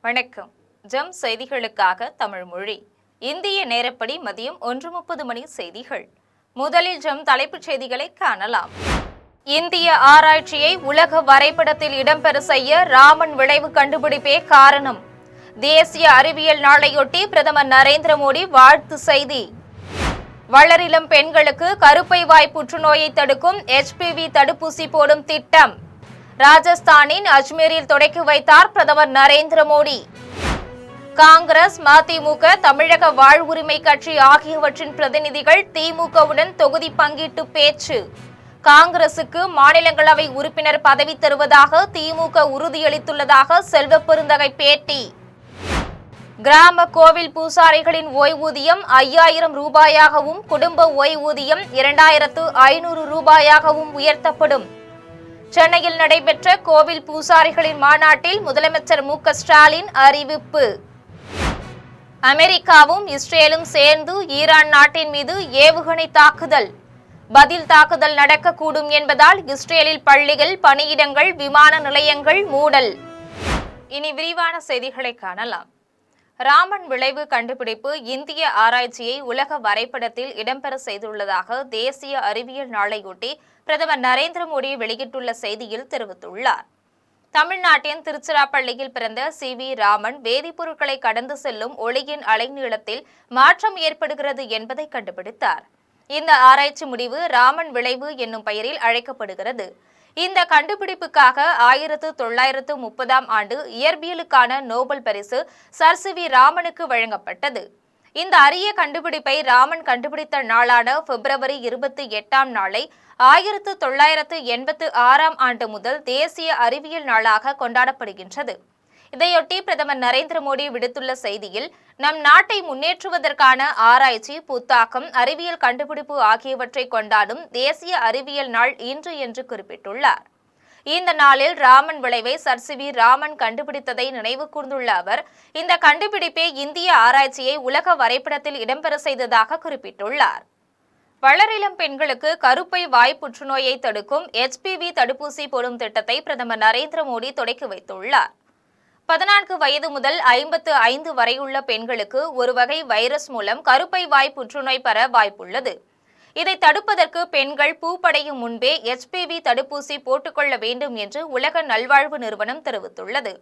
வணக்கம். ஜம் செய்திகளுக்காக தமிழ் மொழி. இந்திய நேரப்படி மதியம் 1:30 மணி செய்திகள். முதலில் ஜம் தலைப்புச் செய்திகளை காணலாம். இந்திய ஆராய்ச்சியை உலக வரைபடத்தில் இடம்பெற செய்ய ராமன் விளைவு கண்டுபிடிப்பே காரணம். தேசிய அறிவியல் நாளையொட்டி பிரதமர் நரேந்திர மோடி வாழ்த்து செய்தி. வளரிளம் பெண்களுக்கு கருப்பை வாய் புற்றுநோயை தடுக்கும் HPV தடுப்பூசி போடும் திட்டம். ராஜஸ்தானின் அஜ்மீரில் தொடக்கி வைத்தார் பிரதமர் நரேந்திர மோடி. காங்கிரஸ், மதிமுக, தமிழக வாழ்வுரிமை கட்சி ஆகியவற்றின் பிரதிநிதிகள் திமுகவுடன் தொகுதி பங்கீட்டு பேச்சு. காங்கிரசுக்கு மாநிலங்களவை உறுப்பினர் பதவி தருவதாக திமுக உறுதியளித்துள்ளதாக செல்வ பெருந்தகை பேட்டி. கிராம கோவில் பூசாரிகளின் ஓய்வூதியம் 5000 ரூபாயாகவும் குடும்ப ஓய்வூதியம் 2500 ரூபாயாகவும் உயர்த்தப்படும். சென்னையில் நடைபெற்ற கோவில் பூசாரிகளின் மாநாட்டில் முதலமைச்சர் மு.க.ஸ்டாலின் அறிவிப்பு. அமெரிக்காவும் இஸ்ரேலும் சேர்ந்து ஈரான் நாட்டின் மீது ஏவுகணை தாக்குதல். பதில் தாக்குதல் நடக்கக்கூடும் என்பதால் இஸ்ரேலில் பள்ளிகள், பணியிடங்கள், விமான நிலையங்கள் மூடல். இனி விரிவான செய்திகளை காணலாம். ராமன் விளைவு கண்டுபிடிப்பு இந்திய ஆராய்ச்சியை உலக வரைபடத்தில் இடம்பெற செய்துள்ளதாக தேசிய அறிவியல் நாளையொட்டி பிரதமர் நரேந்திர மோடி வெளியிட்டுள்ள செய்தியில் தெரிவித்துள்ளார். தமிழ்நாட்டின் திருச்சிராப்பள்ளியில் பிறந்த CV ராமன் வேதிப்பொருட்களை கடந்து செல்லும் ஒளியின் அலைநீளத்தில் மாற்றம் ஏற்படுகிறது என்பதை கண்டுபிடித்தார். இந்த ஆராய்ச்சி முடிவு ராமன் விளைவு என்னும் பெயரில் அழைக்கப்படுகிறது. இந்த கண்டுபிடிப்புக்காக 1930ஆம் ஆண்டு இயற்பியலுக்கான நோபல் பரிசு சர் CV ராமனுக்கு வழங்கப்பட்டது. இந்த அரிய கண்டுபிடிப்பை ராமன் கண்டுபிடித்த நாளான பிப்ரவரி 28ஆம் நாளை 1986ஆம் ஆண்டு முதல் தேசிய அறிவியல் நாளாக கொண்டாடப்படுகின்றது. இதையொட்டி பிரதமர் நரேந்திர மோடி விடுத்துள்ள செய்தியில், நம் நாட்டை முன்னேற்றுவதற்கான ஆராய்ச்சி, புத்தாக்கம், அறிவியல் கண்டுபிடிப்பு ஆகியவற்றை கொண்டாடும் தேசிய அறிவியல் நாள் இன்று என்று குறிப்பிட்டுள்ளார். இந்த நாளில் ராமன் விளைவை சர் CV ராமன் கண்டுபிடித்ததை நினைவு கூர்ந்துள்ள அவர், இந்த கண்டுபிடிப்பே இந்திய ஆராய்ச்சியை உலக வரைபடத்தில் இடம்பெற செய்ததாக குறிப்பிட்டுள்ளார். வளரிளம் பெண்களுக்கு கருப்பை வாய் புற்றுநோயை தடுக்கும் HPV தடுப்பூசி போடும் திட்டத்தை பிரதமர் நரேந்திர மோடி தொடக்கி வைத்துள்ளார். 14 வயது முதல் 55 வரையுள்ள பெண்களுக்கு ஒரு வகை வைரஸ் மூலம் கருப்பை வாய் புற்றுநோய் பெற வாய்ப்புள்ளது. இதை தடுப்பதற்கு பெண்கள் பூப்படையும் முன்பே HPV தடுப்பூசி போட்டுக்கொள்ள வேண்டும் என்று உலக நல்வாழ்வு நிறுவனம் தெரிவித்துள்ளது.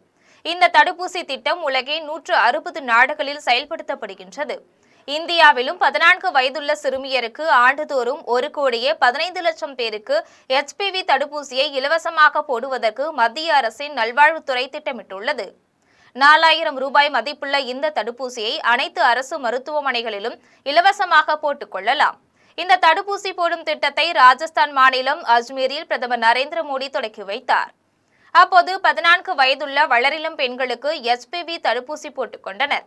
இந்த தடுப்பூசி திட்டம் உலகின் 160 நாடுகளில் செயல்படுத்தப்படுகின்றது. இந்தியாவிலும் 14 வயதுள்ள சிறுமியருக்கு ஆண்டுதோறும் 1,15,00,000 பேருக்கு HPV தடுப்பூசியை இலவசமாக போடுவதற்கு மத்திய அரசின் நல்வாழ்வுத்துறை திட்டமிட்டுள்ளது. 4000 ரூபாய் மதிப்புள்ள இந்த தடுப்பூசியை அனைத்து அரசு மருத்துவமனைகளிலும் இலவசமாக போட்டுக் கொள்ளலாம். இந்த தடுப்பூசி போடும் திட்டத்தை ராஜஸ்தான் மாநிலம் அஜ்மீரில் பிரதமர் நரேந்திர மோடி தொடக்கி வைத்தார். அப்போது 14 வயதுள்ள வளரிளம் பெண்களுக்கு HPV தடுப்பூசி போட்டுக் கொண்டனர்.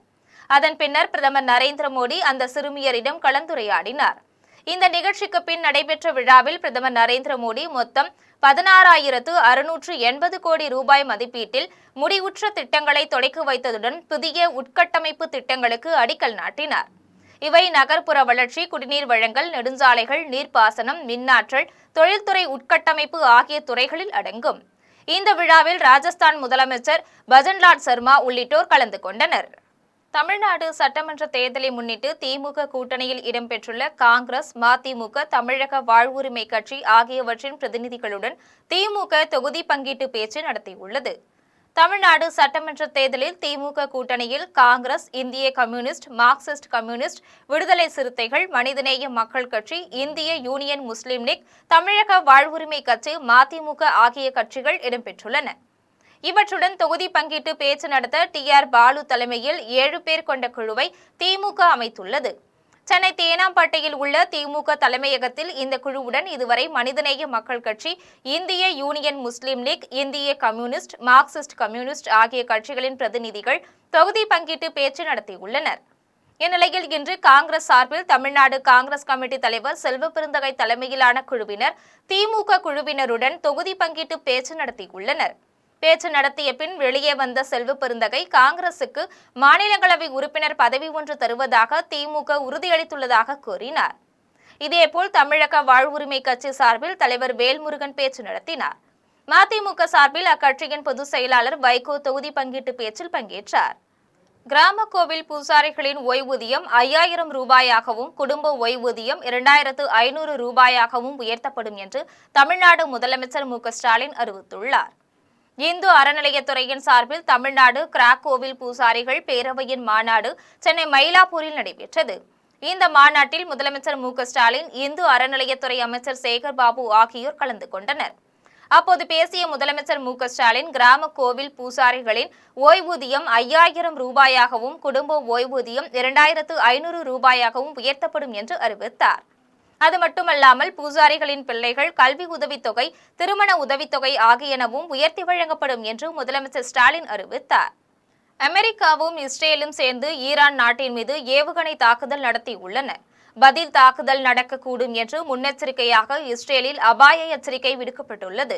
அதன் பின்னர் பிரதமர் நரேந்திர மோடி அந்த சிறுமியரிடம் கலந்துரையாடினார். இந்த நிகழ்ச்சிக்கு பின் நடைபெற்ற விழாவில் பிரதமர் நரேந்திர மோடி மொத்தம் 16,680 கோடி ரூபாய் மதிப்பீட்டில் முடிவுற்ற திட்டங்களை தொடக்கி வைத்ததுடன் புதிய உட்கட்டமைப்பு திட்டங்களுக்கு அடிக்கல் நாட்டினார். இவை நகர்ப்புற வளர்ச்சி, குடிநீர் வழங்கல், நெடுஞ்சாலைகள், நீர்ப்பாசனம், மின்னாற்றல், தொழில்துறை உட்கட்டமைப்பு ஆகிய துறைகளில் அடங்கும். இந்த விழாவில் ராஜஸ்தான் முதலமைச்சர் பஜன்லால் சர்மா உள்ளிட்டோர் கலந்து கொண்டனர். தமிழ்நாடு சட்டமன்ற தேர்தலை முன்னிட்டு திமுக கூட்டணியில் இடம்பெற்றுள்ள காங்கிரஸ், மதிமுக, தமிழக வாழ்வுரிமை கட்சி ஆகியவற்றின் பிரதிநிதிகளுடன் திமுக தொகுதி பங்கீட்டு பேச்சு நடத்தியுள்ளது. தமிழ்நாடு சட்டமன்ற தேர்தலில் திமுக கூட்டணியில் காங்கிரஸ், இந்திய கம்யூனிஸ்ட், மார்க்சிஸ்ட் கம்யூனிஸ்ட், விடுதலை சிறுத்தைகள், மனிதநேய மக்கள் கட்சி, இந்திய யூனியன் முஸ்லீம் லீக், தமிழக வாழ்வுரிமை கட்சி, மதிமுக ஆகிய கட்சிகள் இடம்பெற்றுள்ளன. இவற்றுடன் தொகுதி பங்கீட்டு பேச்சு நடத்த TR பாலு தலைமையில் 7 பேர் கொண்ட குழுவை திமுக அமைத்துள்ளது. சென்னை தேனாம்பேட்டையில் உள்ள திமுக தலைமையகத்தில் இந்த குழுவுடன் இதுவரை மனிதநேய மக்கள் கட்சி, இந்திய யூனியன் முஸ்லீம் லீக், இந்திய கம்யூனிஸ்ட், மார்க்சிஸ்ட் கம்யூனிஸ்ட் ஆகிய கட்சிகளின் பிரதிநிதிகள் தொகுதி பங்கீட்டு பேச்சு நடத்தியுள்ளனர். இந்நிலையில் இன்று காங்கிரஸ் சார்பில் தமிழ்நாடு காங்கிரஸ் கமிட்டி தலைவர் செல்வ பெருந்தகை தலைமையிலான குழுவினர் திமுக குழுவினருடன் தொகுதி பங்கீட்டு பேச்சு நடத்தியுள்ளனர். பேச்சு நடத்திய பின் வெளியே வந்த செல்வ பெருந்தகை, காங்கிரசுக்கு மாநிலங்களவை உறுப்பினர் பதவி ஒன்று தருவதாக திமுக உறுதியளித்துள்ளதாக கூறினார். இதேபோல் தமிழக வாழ்வுரிமை கட்சி சார்பில் தலைவர் வேல்முருகன் பேச்சு நடத்தினார். மதிமுக சார்பில் அக்கட்சியின் பொதுச் செயலாளர் வைகோ தொகுதி பங்கீட்டு பேச்சில் பங்கேற்றார். கிராம கோவில் பூசாரிகளின் ஓய்வூதியம் 5000 ரூபாயாகவும் குடும்ப ஓய்வூதியம் 2500 ரூபாயாகவும் உயர்த்தப்படும் என்று தமிழ்நாடு முதலமைச்சர் மு.க.ஸ்டாலின் அறிவித்துள்ளார். இந்து அறநிலையத்துறையின் சார்பில் தமிழ்நாடு கிராக் கோவில் பூசாரிகள் பேரவையின் மாநாடு சென்னை மயிலாப்பூரில் நடைபெற்றது. இந்த மாநாட்டில் முதலமைச்சர் மு.க.ஸ்டாலின், இந்து அறநிலையத்துறை அமைச்சர் சேகர் பாபு ஆகியோர் கலந்து கொண்டனர். அப்போது பேசிய முதலமைச்சர் மு.க.ஸ்டாலின், கிராம கோவில் பூசாரிகளின் ஓய்வூதியம் 5000 ரூபாயாகவும் குடும்ப ஓய்வூதியம் 2500 ரூபாயாகவும் உயர்த்தப்படும் என்று அறிவித்தார். அது மட்டுமல்லாமல் பூசாரிகளின் பிள்ளைகள் கல்வி உதவித்தொகை, திருமண உதவித்தொகை ஆகியனவும் உயர்த்தி வழங்கப்படும் என்று முதலமைச்சர் ஸ்டாலின் அறிவித்தார். அமெரிக்காவும் இஸ்ரேலும் சேர்ந்து ஈரான் நாட்டின் மீது ஏவுகணை தாக்குதல் நடத்தியுள்ளன. பதில் தாக்குதல் நடக்கக்கூடும் என்று முன்னெச்சரிக்கையாக இஸ்ரேலில் அபாய எச்சரிக்கை விடுக்கப்பட்டுள்ளது.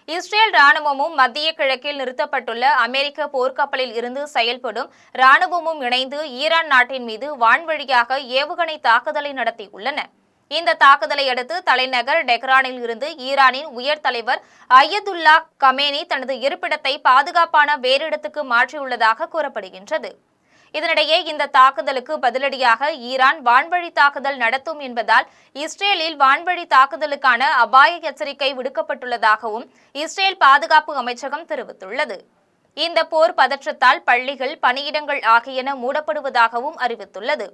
இஸ்ரேல் ராணுவமும் மத்திய கிழக்கில் நிறுத்தப்பட்டுள்ள அமெரிக்க போர்க்கப்பலில் இருந்து செயல்படும் ராணுவமும் இணைந்து ஈரான் நாட்டின் மீது வான்வழியாக ஏவுகணை தாக்குதலை நடத்தியுள்ளன. இந்த தாக்குதலை அடுத்து தலைநகர் டெஹ்ரானில் இருந்து ஈரானின் உயர் தலைவர் அயதுல்லா கமேனி தனது இருப்பிடத்தை பாதுகாப்பான வேறு இடத்துக்கு மாற்றியுள்ளதாக கூறப்படுகின்றது. இதனிடையே இந்த தாக்குதலுக்கு பதிலடியாக ஈரான் வான்வழி தாக்குதல் நடத்தும் என்பதால் இஸ்ரேலில் வான்வழி தாக்குதலுக்கான அபாய எச்சரிக்கை விடுக்கப்பட்டுள்ளதாகவும் இஸ்ரேல் பாதுகாப்பு அமைச்சகம் தெரிவித்துள்ளது. இந்த போர் பதற்றத்தால் பள்ளிகள், பணியிடங்கள் ஆகியன மூடப்படுவதாகவும் அறிவித்துள்ளது.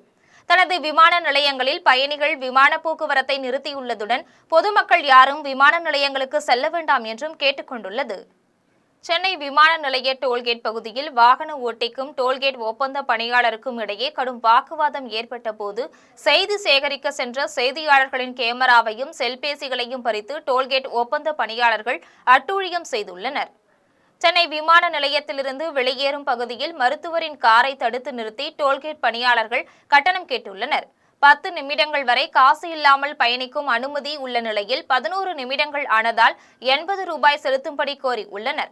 தனது விமான நிலையங்களில் பயணிகள் விமான போக்குவரத்தை நிறுத்தியுள்ளதுடன் பொதுமக்கள் யாரும் விமான நிலையங்களுக்கு செல்ல வேண்டாம் என்றும் கேட்டுக் கொண்டுள்ளது. சென்னை விமான நிலைய டோல்கேட் பகுதியில் வாகன ஓட்டிக்கும் டோல்கேட் ஒப்பந்த பணியாளருக்கும் இடையே கடும் வாக்குவாதம் ஏற்பட்ட போது செய்தி சேகரிக்க சென்ற செய்தியாளர்களின் கேமராவையும் செல்பேசிகளையும் பறித்து டோல்கேட் ஒப்பந்த பணியாளர்கள் அட்டூழியம் செய்துள்ளனர். சென்னை விமான நிலையத்திலிருந்து வெளியேறும் பகுதியில் மருத்துவரின் காரை தடுத்து நிறுத்தி டோல்கேட் பணியாளர்கள் கட்டணம் கேட்டுள்ளனர். 10 நிமிடங்கள் வரை காசு இல்லாமல் பயணிக்கும் அனுமதி உள்ள நிலையில் 11 நிமிடங்கள் ஆனதால் 80 ரூபாய் செலுத்தும்படி கோரி உள்ளனர்.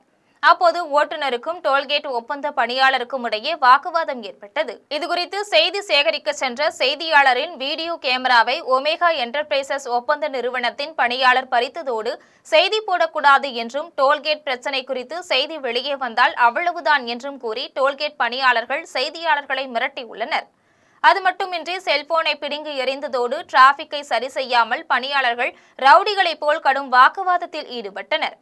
அப்போது ஓட்டுநருக்கும் டோல்கேட் ஒப்பந்த பணியாளருக்கும் இடையே வாக்குவாதம் ஏற்பட்டது. இதுகுறித்து செய்தி சேகரிக்க சென்ற செய்தியாளரின் வீடியோ கேமராவை ஒமேகா என்டர்பிரைசஸ் ஒப்பந்த நிறுவனத்தின் பணியாளர் பறித்ததோடு செய்தி போடக்கூடாது என்றும் டோல்கேட் பிரச்சினை குறித்து செய்தி வெளியே வந்தால் அவ்வளவுதான் என்றும் கூறி டோல்கேட் பணியாளர்கள் செய்தியாளர்களை மிரட்டியுள்ளனர். அது மட்டுமின்றி செல்போனை பிடுங்கி எறிந்ததோடு டிராபிக்கை சரி செய்யாமல் பணியாளர்கள் ரவுடிகளைப் போல் கடும் வாக்குவாதத்தில் ஈடுபட்டனர்.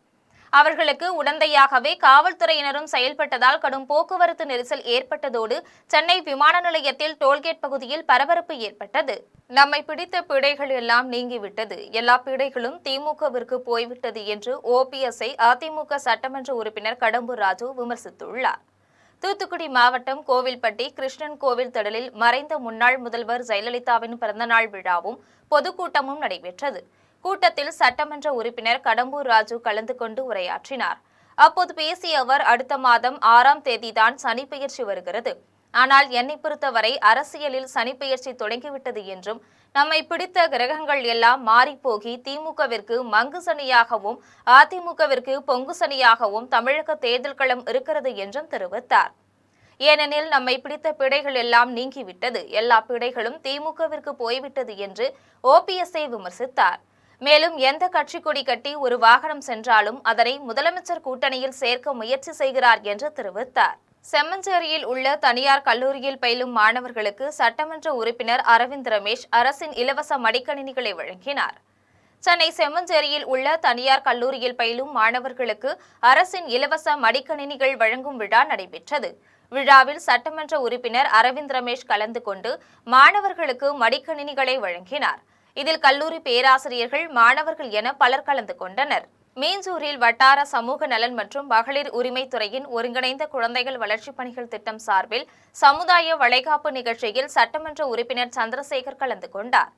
அவர்களுக்கு உடந்தையாகவே காவல்துறையினரும் செயல்பட்டதால் கடும் போக்குவரத்து நெரிசல் ஏற்பட்டதோடு சென்னை விமான நிலையத்தில் டோல்கேட் பகுதியில் பரபரப்பு ஏற்பட்டது. நம்மை பிடித்த பிழைகள் எல்லாம் நீங்கிவிட்டது, எல்லா பிழைகளும் திமுகவிற்கு போய்விட்டது என்று ஓபிஎஸ்ஐ அதிமுக சட்டமன்ற உறுப்பினர் கடம்பூர் ராஜு விமர்சித்துள்ளார். தூத்துக்குடி மாவட்டம் கோவில்பட்டி கிருஷ்ணன் கோவில் திடலில் மறைந்த முன்னாள் முதல்வர் ஜெயலலிதாவின் பிறந்தநாள் விழாவும் பொதுக்கூட்டமும் நடைபெற்றது. கூட்டத்தில் சட்டமன்ற உறுப்பினர் கடம்பூர் ராஜு கலந்து கொண்டு உரையாற்றினார். அப்போது பேசிய அவர், அடுத்த மாதம் 6ஆம் தேதிதான் சனிப்பெயர்ச்சி வருகிறது. ஆனால் என்னை பொறுத்தவரை அரசியலில் சனிப்பெயர்ச்சி தொடங்கிவிட்டது என்றும் நம்மை பிடித்த கிரகங்கள் எல்லாம் மாறிப்போகி திமுகவிற்கு மங்கு சனியாகவும் அதிமுகவிற்கு பொங்கு சனியாகவும் தமிழக தேர்தல் களம் இருக்கிறது என்றும் தெரிவித்தார். ஏனெனில் நம்மை பிடித்த பிழைகள் எல்லாம் நீங்கிவிட்டது, எல்லா பிழைகளும் திமுகவிற்கு போய்விட்டது என்று ஓபிஎஸ்ஐ விமர்சித்தார். மேலும் எந்த கட்சி கொடி கட்டி ஒரு வாகனம் சென்றாலும் அதனை முதலமைச்சர் கூட்டணியில் சேர்க்க முயற்சி செய்கிறார் என்று தெரிவித்தார். செம்மஞ்சேரியில் உள்ள தனியார் கல்லூரியில் பயிலும் மாணவர்களுக்கு சட்டமன்ற உறுப்பினர் அரவிந்த் ரமேஷ் அரசின் இலவச மடிக்கணினிகளை வழங்கினார். சென்னை செம்மஞ்சேரியில் உள்ள தனியார் கல்லூரியில் பயிலும் மாணவர்களுக்கு அரசின் இலவச மடிக்கணினிகள் வழங்கும் விழா நடைபெற்றது. விழாவில் சட்டமன்ற உறுப்பினர் அரவிந்த் ரமேஷ் கலந்து கொண்டு மாணவர்களுக்கு மடிக்கணினிகளை வழங்கினார். இதில் கல்லூரி பேராசிரியர்கள், மாணவர்கள் என பலர் கலந்து கொண்டனர். மீஞ்சூரில் வட்டார சமூக நலன் மற்றும் மகளிர் உரிமைத்துறையின் ஒருங்கிணைந்த குழந்தைகள் வளர்ச்சிப் பணிகள் திட்டம் சார்பில் சமுதாய வளைகாப்பு நிகழ்ச்சியில் சட்டமன்ற உறுப்பினர் சந்திரசேகர் கலந்து கொண்டார்.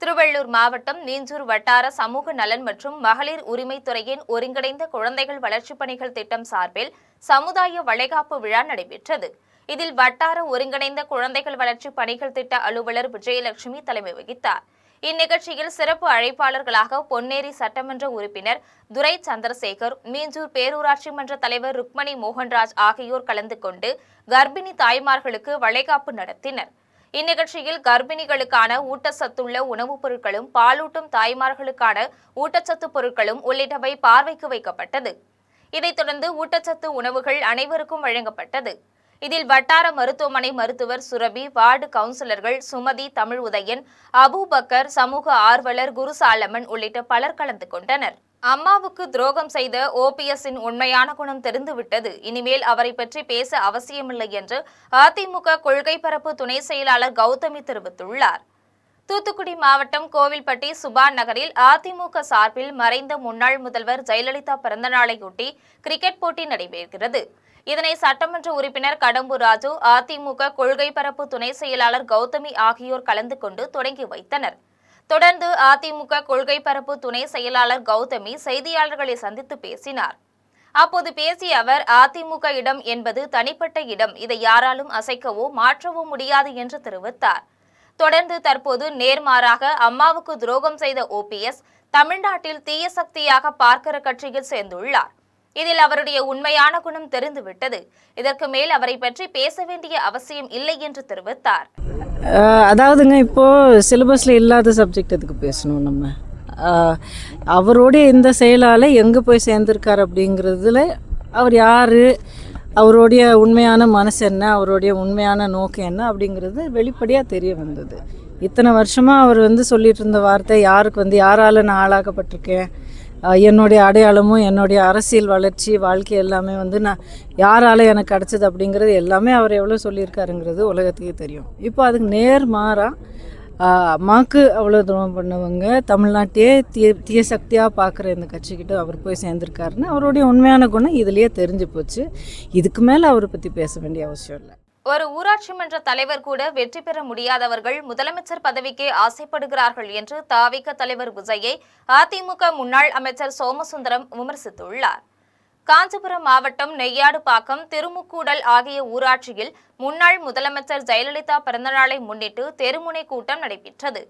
திருவள்ளூர் மாவட்டம் மீஞ்சூர் வட்டார சமூக நலன் மற்றும் மகளிர் உரிமைத்துறையின் ஒருங்கிணைந்த குழந்தைகள் வளர்ச்சிப் பணிகள் திட்டம் சார்பில் சமுதாய வளைகாப்பு விழா நடைபெற்றது. இதில் வட்டார ஒருங்கிணைந்த குழந்தைகள் வளர்ச்சிப் பணிகள் திட்ட அலுவலர் விஜயலட்சுமி தலைமை வகித்தார். இந்நிகழ்ச்சியில் சிறப்பு அழைப்பாளர்களாக பொன்னேரி சட்டமன்ற உறுப்பினர் துரை சந்திரசேகர், மீஞ்சூர் பேரூராட்சி மன்ற தலைவர் ருக்மணி மோகன்ராஜ் ஆகியோர் கலந்து கொண்டு கர்ப்பிணி தாய்மார்களுக்கு வளைகாப்பு நடத்தினர். இந்நிகழ்ச்சியில் கர்ப்பிணிகளுக்கான ஊட்டச்சத்துள்ள உணவுப் பொருட்களும், பாலூட்டும் தாய்மார்களுக்கான ஊட்டச்சத்து பொருட்களும் உள்ளிட்டவை பார்வைக்கு வைக்கப்பட்டது. இதைத் தொடர்ந்து ஊட்டச்சத்து உணவுகள் அனைவருக்கும் வழங்கப்பட்டது. இதில் வட்டார மருத்துவமனை மருத்துவர் சுரபி, வார்டு கவுன்சிலர்கள் சுமதி, தமிழ் உதயன், அபூபக்கர், சமூக ஆர்வலர் குருசாலமன் உள்ளிட்ட பலர் கலந்து கொண்டனர். அம்மாவுக்கு துரோகம் செய்த ஓபிஎஸ்ஸின் உண்மையான குணம் தெரிந்துவிட்டது. இனிமேல் அவரை பற்றி பேச அவசியமில்லை என்று அதிமுக கொள்கை பரப்பு துணை செயலாளர் கௌதமி தெரிவித்துள்ளார். தூத்துக்குடி மாவட்டம் கோவில்பட்டி சுபான் நகரில் அதிமுக சார்பில் மறைந்த முன்னாள் முதல்வர் ஜெயலலிதா பிறந்தநாளையொட்டி கிரிக்கெட் போட்டி நடைபெறுகிறது. இதனை சட்டமன்ற உறுப்பினர் கடம்பூர் ராஜு, அதிமுக கொள்கை பரப்பு துணை செயலாளர் கௌதமி ஆகியோர் கலந்து கொண்டு தொடங்கி வைத்தனர். தொடர்ந்து அதிமுக கொள்கை பரப்பு துணை செயலாளர் கௌதமி செய்தியாளர்களை சந்தித்து பேசினார். அப்போது பேசிய அவர், அதிமுக இடம் என்பது தனிப்பட்ட இடம், இதை யாராலும் அசைக்கவோ மாற்றவோ முடியாது என்று தெரிவித்தார். தொடர்ந்து தற்போது நேர்மாறாக அம்மாவுக்கு துரோகம் செய்த ஓபிஎஸ் தமிழ்நாட்டில் தீய சக்தியாக பார்க்கிற கட்சியில் சேர்ந்துள்ளார். இதில் அவருடைய உண்மையான குணம் தெரிந்துவிட்டது. இதற்கு மேல் அவரை பற்றி பேச வேண்டிய அவசியம் இல்லை என்று தெரிவித்தார். அதாவதுங்க, இப்போது சிலபஸில் இல்லாத சப்ஜெக்ட் எதுக்கு பேசணும்? நம்ம அவருடைய இந்த செயலால் எங்கே போய் சேர்ந்திருக்கார் அப்படிங்கிறதுல அவர் யார், அவருடைய உண்மையான மனசு என்ன, அவருடைய உண்மையான நோக்கம் என்ன அப்படிங்கிறது வெளிப்படையாக தெரிய வந்தது. இத்தனை வருஷமாக அவர் சொல்லிட்டு இருந்த வார்த்தை, யாருக்கு யாரால் நான் ஆளாக்கப்பட்டிருக்கேன், என்னுடைய அடையாளமும் என்னுடைய அரசியல் வளர்ச்சி வாழ்க்கை எல்லாமே நான் யாரால் எனக்கு கிடச்சிது அப்படிங்கிறது எல்லாமே அவர் எவ்வளோ சொல்லியிருக்காருங்கிறது உலகத்துக்கே தெரியும். இப்போ அதுக்கு நேர்மாறாக அம்மாவுக்கு அவ்வளோ துரோகம் பண்ணவங்க தமிழ்நாட்டையே தீய சக்தியாக பார்க்குற இந்த கட்சிக்கிட்ட அவர் போய் சேர்ந்துருக்காருன்னு அவருடைய உண்மையான குணம் இதுலேயே தெரிஞ்சு போச்சு. இதுக்கு மேலே அவரை பற்றி பேச வேண்டிய அவசியம் இல்லை. ஒரு ஊராட்சி மன்ற தலைவர் கூட வெற்றி பெற முடியாதவர்கள் முதலமைச்சர் பதவிக்கே ஆசைப்படுகிறார்கள் என்று தாவிக தலைவர் விஜயை அதிமுக முன்னாள் அமைச்சர் சோமசுந்தரம் விமர்சித்துள்ளார். காஞ்சிபுரம் மாவட்டம் நெய்யாடுபாக்கம், திருமுக்கூடல் ஆகிய ஊராட்சியில் முன்னாள் முதலமைச்சர் ஜெயலலிதா பிறந்தநாளை முன்னிட்டு தெருமுனை கூட்டம் நடைபெற்றது.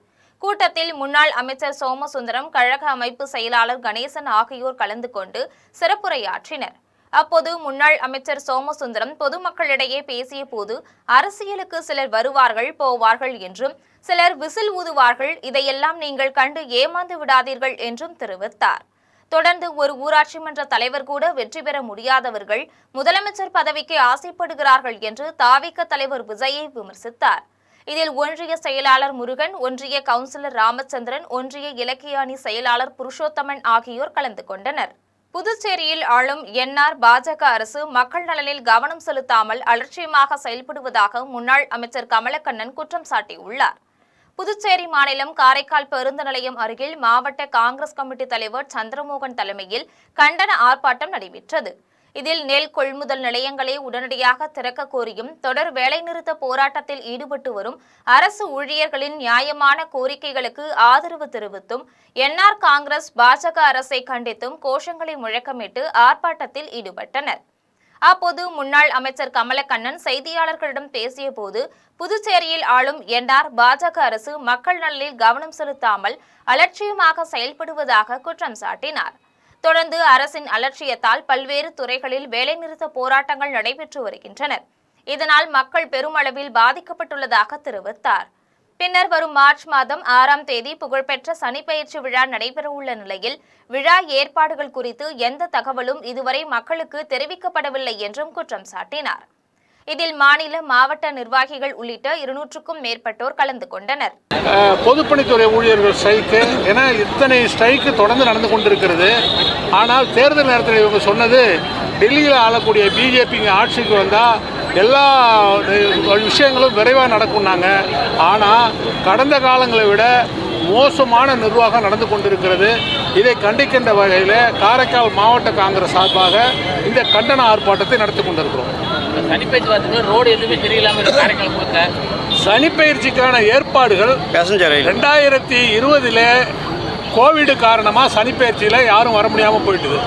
கூட்டத்தில் முன்னாள் அமைச்சர் சோமசுந்தரம், கழக அமைப்பு செயலாளர் கணேசன் ஆகியோர் கலந்து கொண்டு சிறப்புரையாற்றினர். அப்போது முன்னாள் அமைச்சர் சோமசுந்தரம் பொதுமக்களிடையே பேசிய போது, அரசியலுக்கு சிலர் வருவார்கள் போவார்கள் என்றும் சிலர் விசில் ஊதுவார்கள், இதையெல்லாம் நீங்கள் கண்டு ஏமாந்து விடாதீர்கள் என்றும் தெரிவித்தார். தொடர்ந்து ஒரு ஊராட்சி மன்ற தலைவர் கூட வெற்றி பெற முடியாதவர்கள் முதலமைச்சர் பதவிக்கு ஆசைப்படுகிறார்கள் என்று தாவிக தலைவர் விஜயை விமர்சித்தார். இதில் ஒன்றிய செயலாளர் முருகன், ஒன்றிய கவுன்சிலர் ராமச்சந்திரன், ஒன்றிய இலக்கிய அணி செயலாளர் புருஷோத்தமன் ஆகியோர் கலந்து கொண்டனர். புதுச்சேரியில் ஆளும் என்ஆர் பாஜக அரசு மக்கள் நலனில் கவனம் செலுத்தாமல் அலட்சியமாக செயல்படுவதாக முன்னாள் அமைச்சர் கமலக்கண்ணன் குற்றம் சாட்டியுள்ளார். புதுச்சேரி மாநிலம் காரைக்கால் பேருந்து நிலையம் அருகில் மாவட்ட காங்கிரஸ் கமிட்டி தலைவர் சந்திரமோகன் தலைமையில் கண்டன ஆர்ப்பாட்டம் நடைபெற்றது. இதில் நெல் கொள்முதல் நிலையங்களை உடனடியாக திறக்க கோரியும், தொடர் வேலைநிறுத்த போராட்டத்தில் ஈடுபட்டு வரும் அரசு ஊழியர்களின் நியாயமான கோரிக்கைகளுக்கு ஆதரவு தெரிவித்தும், என்ஆர் காங்கிரஸ் பாஜக அரசை கண்டித்தும் கோஷங்களை முழக்கமிட்டு ஆர்ப்பாட்டத்தில் ஈடுபட்டனர். அப்போது முன்னாள் அமைச்சர் கமலக்கண்ணன் செய்தியாளர்களிடம் பேசிய போது, புதுச்சேரியில் ஆளும் என்ஆர் பாஜக அரசு மக்கள் நலனில் கவனம் செலுத்தாமல் அலட்சியமாக செயல்படுவதாக குற்றம் சாட்டினார். தொடர்ந்து அரசின் அலட்சியத்தால் பல்வேறு துறைகளில் வேலைநிறுத்த போராட்டங்கள் நடைபெற்று வருகின்றன. இதனால் மக்கள் பெருமளவில் பாதிக்கப்பட்டுள்ளதாக தெரிவித்தார். பின்னர் வரும் மார்ச் மாதம் 6ஆம் தேதி புகழ்பெற்ற சனிப்பெயர்ச்சி விழா நடைபெறவுள்ள நிலையில் விழா ஏற்பாடுகள் குறித்து எந்த தகவலும் இதுவரை மக்களுக்கு தெரிவிக்கப்படவில்லை என்றும் குற்றம் சாட்டினார். இதில் மாநில மாவட்ட நிர்வாகிகள் உள்ளிட்ட 200க்கும் மேற்பட்டோர் கலந்து கொண்டனர். பொதுப்பணித்துறை ஊழியர்கள் ஸ்ட்ரைக்கு என இத்தனை ஸ்ட்ரைக்கு தொடர்ந்து நடந்து கொண்டிருக்கிறது. ஆனால் தேர்தல் நேரத்தில் இவங்க சொன்னது, டெல்லியில் ஆளக்கூடிய பிஜேபி ஆட்சிக்கு வந்தால் எல்லா விஷயங்களும் விரைவாக நடக்கும்னாங்க. ஆனால் கடந்த காலங்களை விட மோசமான நிர்வாகம் நடந்து கொண்டிருக்கிறது. இதை கண்டிக்கின்ற வகையில் காரைக்கால் மாவட்ட காங்கிரஸ் சார்பாக இந்த கண்டன ஆர்ப்பாட்டத்தை நடத்தி கொண்டிருக்கிறோம். சனிப்பெயர்ச்சிக்கான ஏற்பாடுகள் 2020 கோவிட் காரணமாக சனிப்பெயர்ச்சியில் யாரும் வர முடியாமல் போயிட்டுது.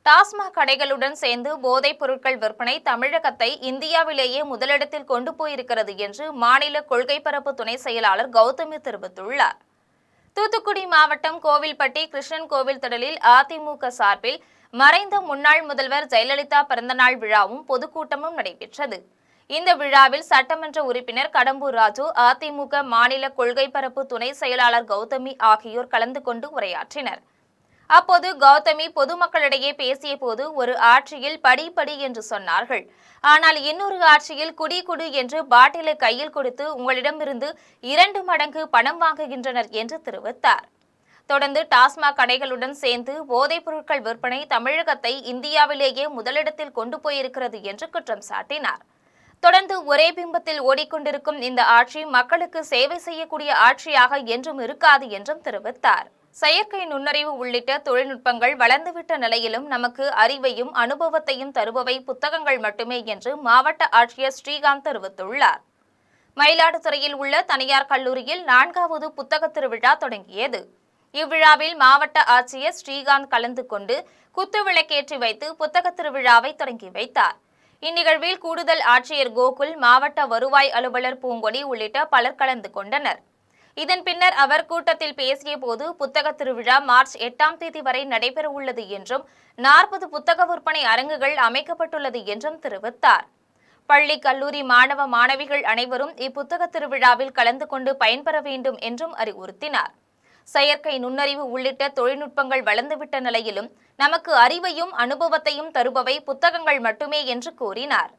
டாஸ்மாக் கடைகளுடன் சேர்ந்து போதைப் பொருட்கள் விற்பனை தமிழகத்தை இந்தியாவிலேயே முதலிடத்தில் கொண்டு போயிருக்கிறது என்று மாநில கொள்கை பரப்பு துணை செயலாளர் கௌதமி தெரிவித்துள்ளார். தூத்துக்குடி மாவட்டம் கோவில்பட்டி கிருஷ்ணன் கோவில் திடலில் அதிமுக சார்பில் மறைந்த முன்னாள் முதல்வர் ஜெயலலிதா பிறந்தநாள் விழாவும் பொதுக்கூட்டமும் நடைபெற்றது. இந்த விழாவில் சட்டமன்ற உறுப்பினர் கடம்பூர் ராஜு, அதிமுக மாநில கொள்கை பரப்பு துணை செயலாளர் கௌதமி ஆகியோர் கலந்து கொண்டு உரையாற்றினர். அப்போது கௌதமி பொதுமக்களிடையே பேசிய போது, ஒரு ஆட்சியில் படி படி என்று சொன்னார்கள், ஆனால் இன்னொரு ஆட்சியில் குடி குடு என்று பாட்டிலை கையில் கொடுத்து உங்களிடமிருந்து 2 மடங்கு பணம் வாங்குகின்றனர் என்று தெரிவித்தார். தொடர்ந்து டாஸ்மாக் கடைகளுடன் சேர்ந்து போதைப் பொருட்கள் விற்பனை தமிழகத்தை இந்தியாவிலேயே முதலிடத்தில் கொண்டு போயிருக்கிறது என்று குற்றம் சாட்டினார். தொடர்ந்து ஒரே பிம்பத்தில் ஓடிக்கொண்டிருக்கும் இந்த ஆட்சி மக்களுக்கு சேவை செய்யக்கூடிய ஆட்சியாக என்றும் இருக்காது என்றும் தெரிவித்தார். செயற்கை நுண்ணறிவு உள்ளிட்ட தொழில்நுட்பங்கள் வளர்ந்துவிட்ட நிலையிலும் நமக்கு அறிவையும் அனுபவத்தையும் தருபவை புத்தகங்கள் மட்டுமே என்று மாவட்ட ஆட்சியர் ஸ்ரீகாந்த் தெரிவித்துள்ளார். மயிலாடுதுறையில் உள்ள தனியார் கல்லூரியில் 4வது புத்தக திருவிழா தொடங்கியது. இவ்விழாவில் மாவட்ட ஆட்சியர் ஸ்ரீகாந்த் கலந்து கொண்டு குத்துவிளக்கேற்றி வைத்து புத்தக திருவிழாவை தொடங்கி வைத்தார். இந்நிகழ்வில் கூடுதல் ஆட்சியர் கோகுல், மாவட்ட வருவாய் அலுவலர் பூங்கொடி உள்ளிட்ட பலர் கலந்து கொண்டனர். இதன் பின்னர் அவர் கூட்டத்தில் பேசிய போது, புத்தக திருவிழா மார்ச் 8ஆம் தேதி வரை நடைபெறவுள்ளது என்றும் 40 புத்தக விற்பனை அரங்குகள் அமைக்கப்பட்டுள்ளது என்றும் தெரிவித்தார். பள்ளி, கல்லூரி மாணவ மாணவிகள் அனைவரும் இப்புத்தக திருவிழாவில் கலந்து கொண்டு பயன்பெற வேண்டும் என்றும் அறிவுறுத்தினார். செயற்கை நுண்ணறிவு உள்ளிட்ட தொழில்நுட்பங்கள் வளர்ந்துவிட்ட நிலையிலும் நமக்கு அறிவையும் அனுபவத்தையும் தருபவை புத்தகங்கள் மட்டுமே என்று கூறினார்.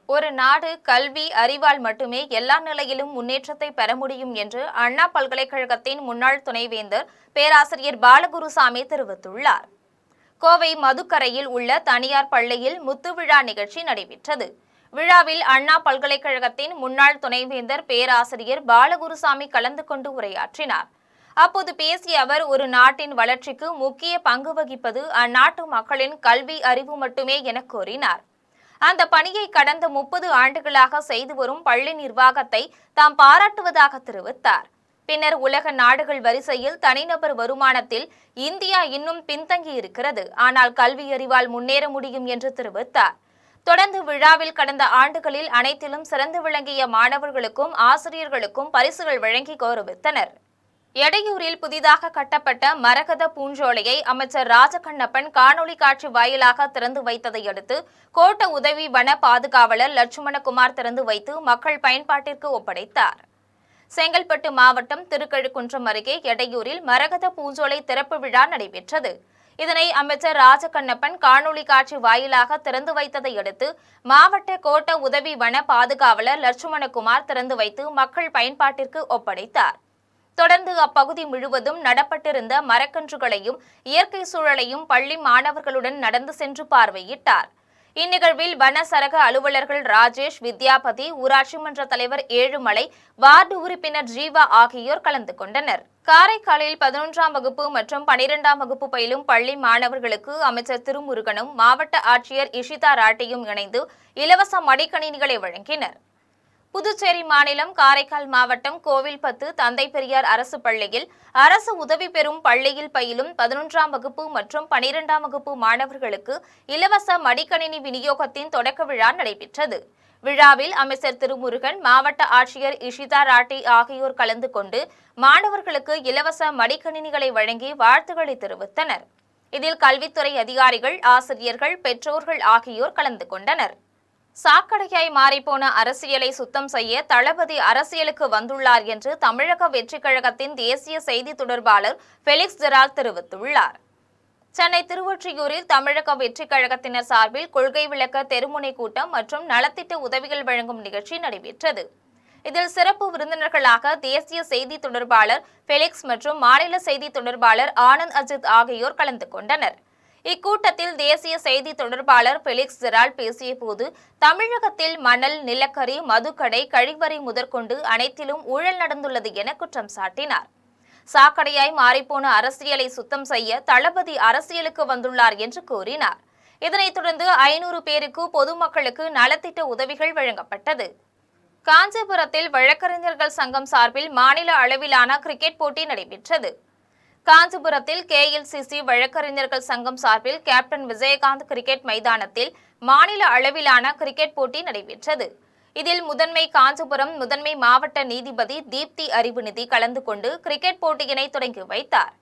ஒரு நாடு கல்வி, அறிவால் மட்டுமே எல்லா நிலையிலும் முன்னேற்றத்தை பெற முடியும் என்று அண்ணா பல்கலைக்கழகத்தின் முன்னாள் துணைவேந்தர் பேராசிரியர் பாலகுருசாமி தெரிவித்துள்ளார். கோவை மதுக்கரையில் உள்ள தனியார் பள்ளியில் முத்துவிழா நிகழ்ச்சி நடைபெற்றது. விழாவில் அண்ணா பல்கலைக்கழகத்தின் முன்னாள் துணைவேந்தர் பேராசிரியர் பாலகுருசாமி கலந்து கொண்டு உரையாற்றினார். அப்போது பேசிய அவர், ஒரு நாட்டின் வளர்ச்சிக்கு முக்கிய பங்கு வகிப்பது அந்நாட்டு மக்களின் கல்வி, அறிவு மட்டுமே என கூறினார். அந்த பணியை கடந்த 30 ஆண்டுகளாக செய்து வரும் பள்ளி நிர்வாகத்தை தாம் பாராட்டுவதாக தெரிவித்தார். பின்னர் உலக நாடுகள் வரிசையில் தனிநபர் வருமானத்தில் இந்தியா இன்னும் பின்தங்கி இருக்கிறது, ஆனால் கல்வி அறிவால் முன்னேற முடியும் என்று தெரிவித்தார். தொடர்ந்து விழாவில் கடந்த ஆண்டுகளில் அனைத்திலும் சிறந்து விளங்கிய மாணவர்களுக்கும் ஆசிரியர்களுக்கும் பரிசுகள் வழங்கி கௌரவித்தனர். எடையூரில் புதிதாக கட்டப்பட்ட மரகத பூஞ்சோலையை அமைச்சர் ராஜகண்ணப்பன் காணொலி காட்சி வாயிலாக திறந்து வைத்ததை அடுத்து கோட்ட உதவி வன பாதுகாவலர் லட்சுமணகுமார் திறந்து வைத்து மக்கள் பயன்பாட்டிற்கு ஒப்படைத்தார். செங்கல்பட்டு மாவட்டம் திருக்கழுக்குன்றம் அருகே எடையூரில் மரகத பூஞ்சோலை திறப்பு விழா நடைபெற்றது. இதனை அமைச்சர் ராஜகண்ணப்பன் காணொலி காட்சி வாயிலாக திறந்து வைத்ததை அடுத்து மாவட்ட கோட்ட உதவி வன பாதுகாவலர் லட்சுமணகுமார் திறந்து வைத்து மக்கள் பயன்பாட்டிற்கு ஒப்படைத்தார். தொடர்ந்து அப்பகுதி முழுவதும் நடப்பட்டிருந்த மரக்கன்றுகளையும் இயற்கை சூழலையும் பள்ளி மாணவர்களுடன் நடந்து சென்று பார்வையிட்டார். இந்நிகழ்வில் வன சரக அலுவலர்கள் ராஜேஷ், வித்யாபதி, ஊராட்சி மன்ற தலைவர் ஏழுமலை, வார்டு உறுப்பினர் ஜீவா ஆகியோர் கலந்து கொண்டனர். காரைக்காலில் 11ஆம் வகுப்பு மற்றும் 12ஆம் வகுப்பு பயிலும் பள்ளி மாணவர்களுக்கு அமைச்சர் திருமுருகனும் மாவட்ட ஆட்சியர் இஷிதா ராட்டியும் இணைந்து இலவச மடிக்கணினிகளை வழங்கினர். புதுச்சேரி மாநிலம் காரைக்கால் மாவட்டம் கோவில்பத்து தந்தை பெரியார் அரசு பள்ளியில் அரசு உதவி பெறும் பள்ளியில் பயிலும் 11ஆம் வகுப்பு மற்றும் 12ஆம் வகுப்பு மாணவர்களுக்கு இலவச மடிக்கணினி விநியோகத்தின் தொடக்க விழா நடைபெற்றது. விழாவில் அமைச்சர் திருமுருகன், மாவட்ட ஆட்சியர் இஷிதா ராட்டி ஆகியோர் கலந்து கொண்டு மாணவர்களுக்கு இலவச மடிக்கணினிகளை வழங்கி வாழ்த்துக்களை தெரிவித்தனர். இதில் கல்வித்துறை அதிகாரிகள், ஆசிரியர்கள், பெற்றோர்கள் ஆகியோர் கலந்து கொண்டனர். சாக்கடையாய் மாறிப்போன அரசியலை சுத்தம் செய்ய தளபதி அரசியலுக்கு வந்துள்ளார் என்று தமிழக வெற்றிக் கழகத்தின் தேசிய செய்தி தொடர்பாளர் ஃபெலிக்ஸ் ஜெரால்ட் தெரிவித்துள்ளார். சென்னை திருவொற்றியூரில் தமிழக வெற்றிக் கழகத்தினர் சார்பில் கொள்கை விளக்க தெருமுனை கூட்டம் மற்றும் நலத்திட்ட உதவிகள் வழங்கும் நிகழ்ச்சி நடைபெற்றது. இதில் சிறப்பு விருந்தினர்களாக தேசிய செய்தி தொடர்பாளர் ஃபெலிக்ஸ் மற்றும் மாநில செய்தி தொடர்பாளர் ஆனந்த் அஜித் ஆகியோர் கலந்து கொண்டனர். இக்கூட்டத்தில் தேசிய செய்தி தொடர்பாளர் ஃபெலிக்ஸ் ஜெரால்ட் பேசிய போது, தமிழகத்தில் மணல், நிலக்கரி, மதுக்கடை, கழிவறை முதற்கொண்டு அனைத்திலும் ஊழல் நடந்துள்ளது என குற்றம் சாட்டினார். சாக்கடையாய் மாறிப்போன அரசியலை சுத்தம் செய்ய தளபதி அரசியலுக்கு வந்துள்ளார் என்று கூறினார். இதனைத் தொடர்ந்து 500 பேருக்கு பொதுமக்களுக்கு நலத்திட்ட உதவிகள் வழங்கப்பட்டது. காஞ்சிபுரத்தில் வழக்கறிஞர்கள் சங்கம் சார்பில் மாநில அளவிலான கிரிக்கெட் போட்டி நடைபெற்றது. காஞ்சிபுரத்தில் KLCC வழக்கறிஞர்கள் சங்கம் சார்பில் கேப்டன் விஜயகாந்த் கிரிக்கெட் மைதானத்தில் மாநில அளவிலான கிரிக்கெட் போட்டி நடைபெற்றது. இதில் முதன்மை காஞ்சிபுரம் முதன்மை மாவட்ட நீதிபதி தீப்தி அறிவுநிதி கலந்து கொண்டு கிரிக்கெட் போட்டியினை தொடங்கி வைத்தார்.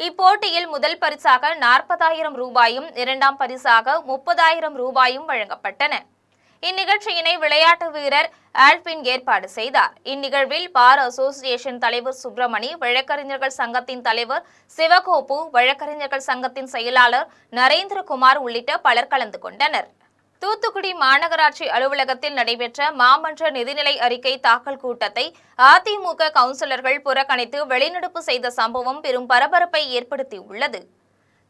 இப்போட்டியில் முதல் பரிசாக 40,000 ரூபாயும், இரண்டாம் பரிசாக 30,000 ரூபாயும் வழங்கப்பட்டன. இந்நிகழ்ச்சியினை விளையாட்டு வீரர் ஆல்பின் ஏற்பாடு செய்தார். இந்நிகழ்வில் பார் அசோசியேஷன் தலைவர் சுப்பிரமணி, வழக்கறிஞர்கள் சங்கத்தின் தலைவர் சிவகோபு, வழக்கறிஞர்கள் சங்கத்தின் செயலாளர் நரேந்திரகுமார் உள்ளிட்ட பலர் கலந்து கொண்டனர். தூத்துக்குடி மாநகராட்சி அலுவலகத்தில் நடைபெற்ற மாமன்ற நிதிநிலை அறிக்கை தாக்கல் கூட்டத்தை அதிமுக கவுன்சிலர்கள் புறக்கணித்து வெளிநடப்பு செய்த சம்பவம் பெரும் பரபரப்பை ஏற்படுத்தியுள்ளது.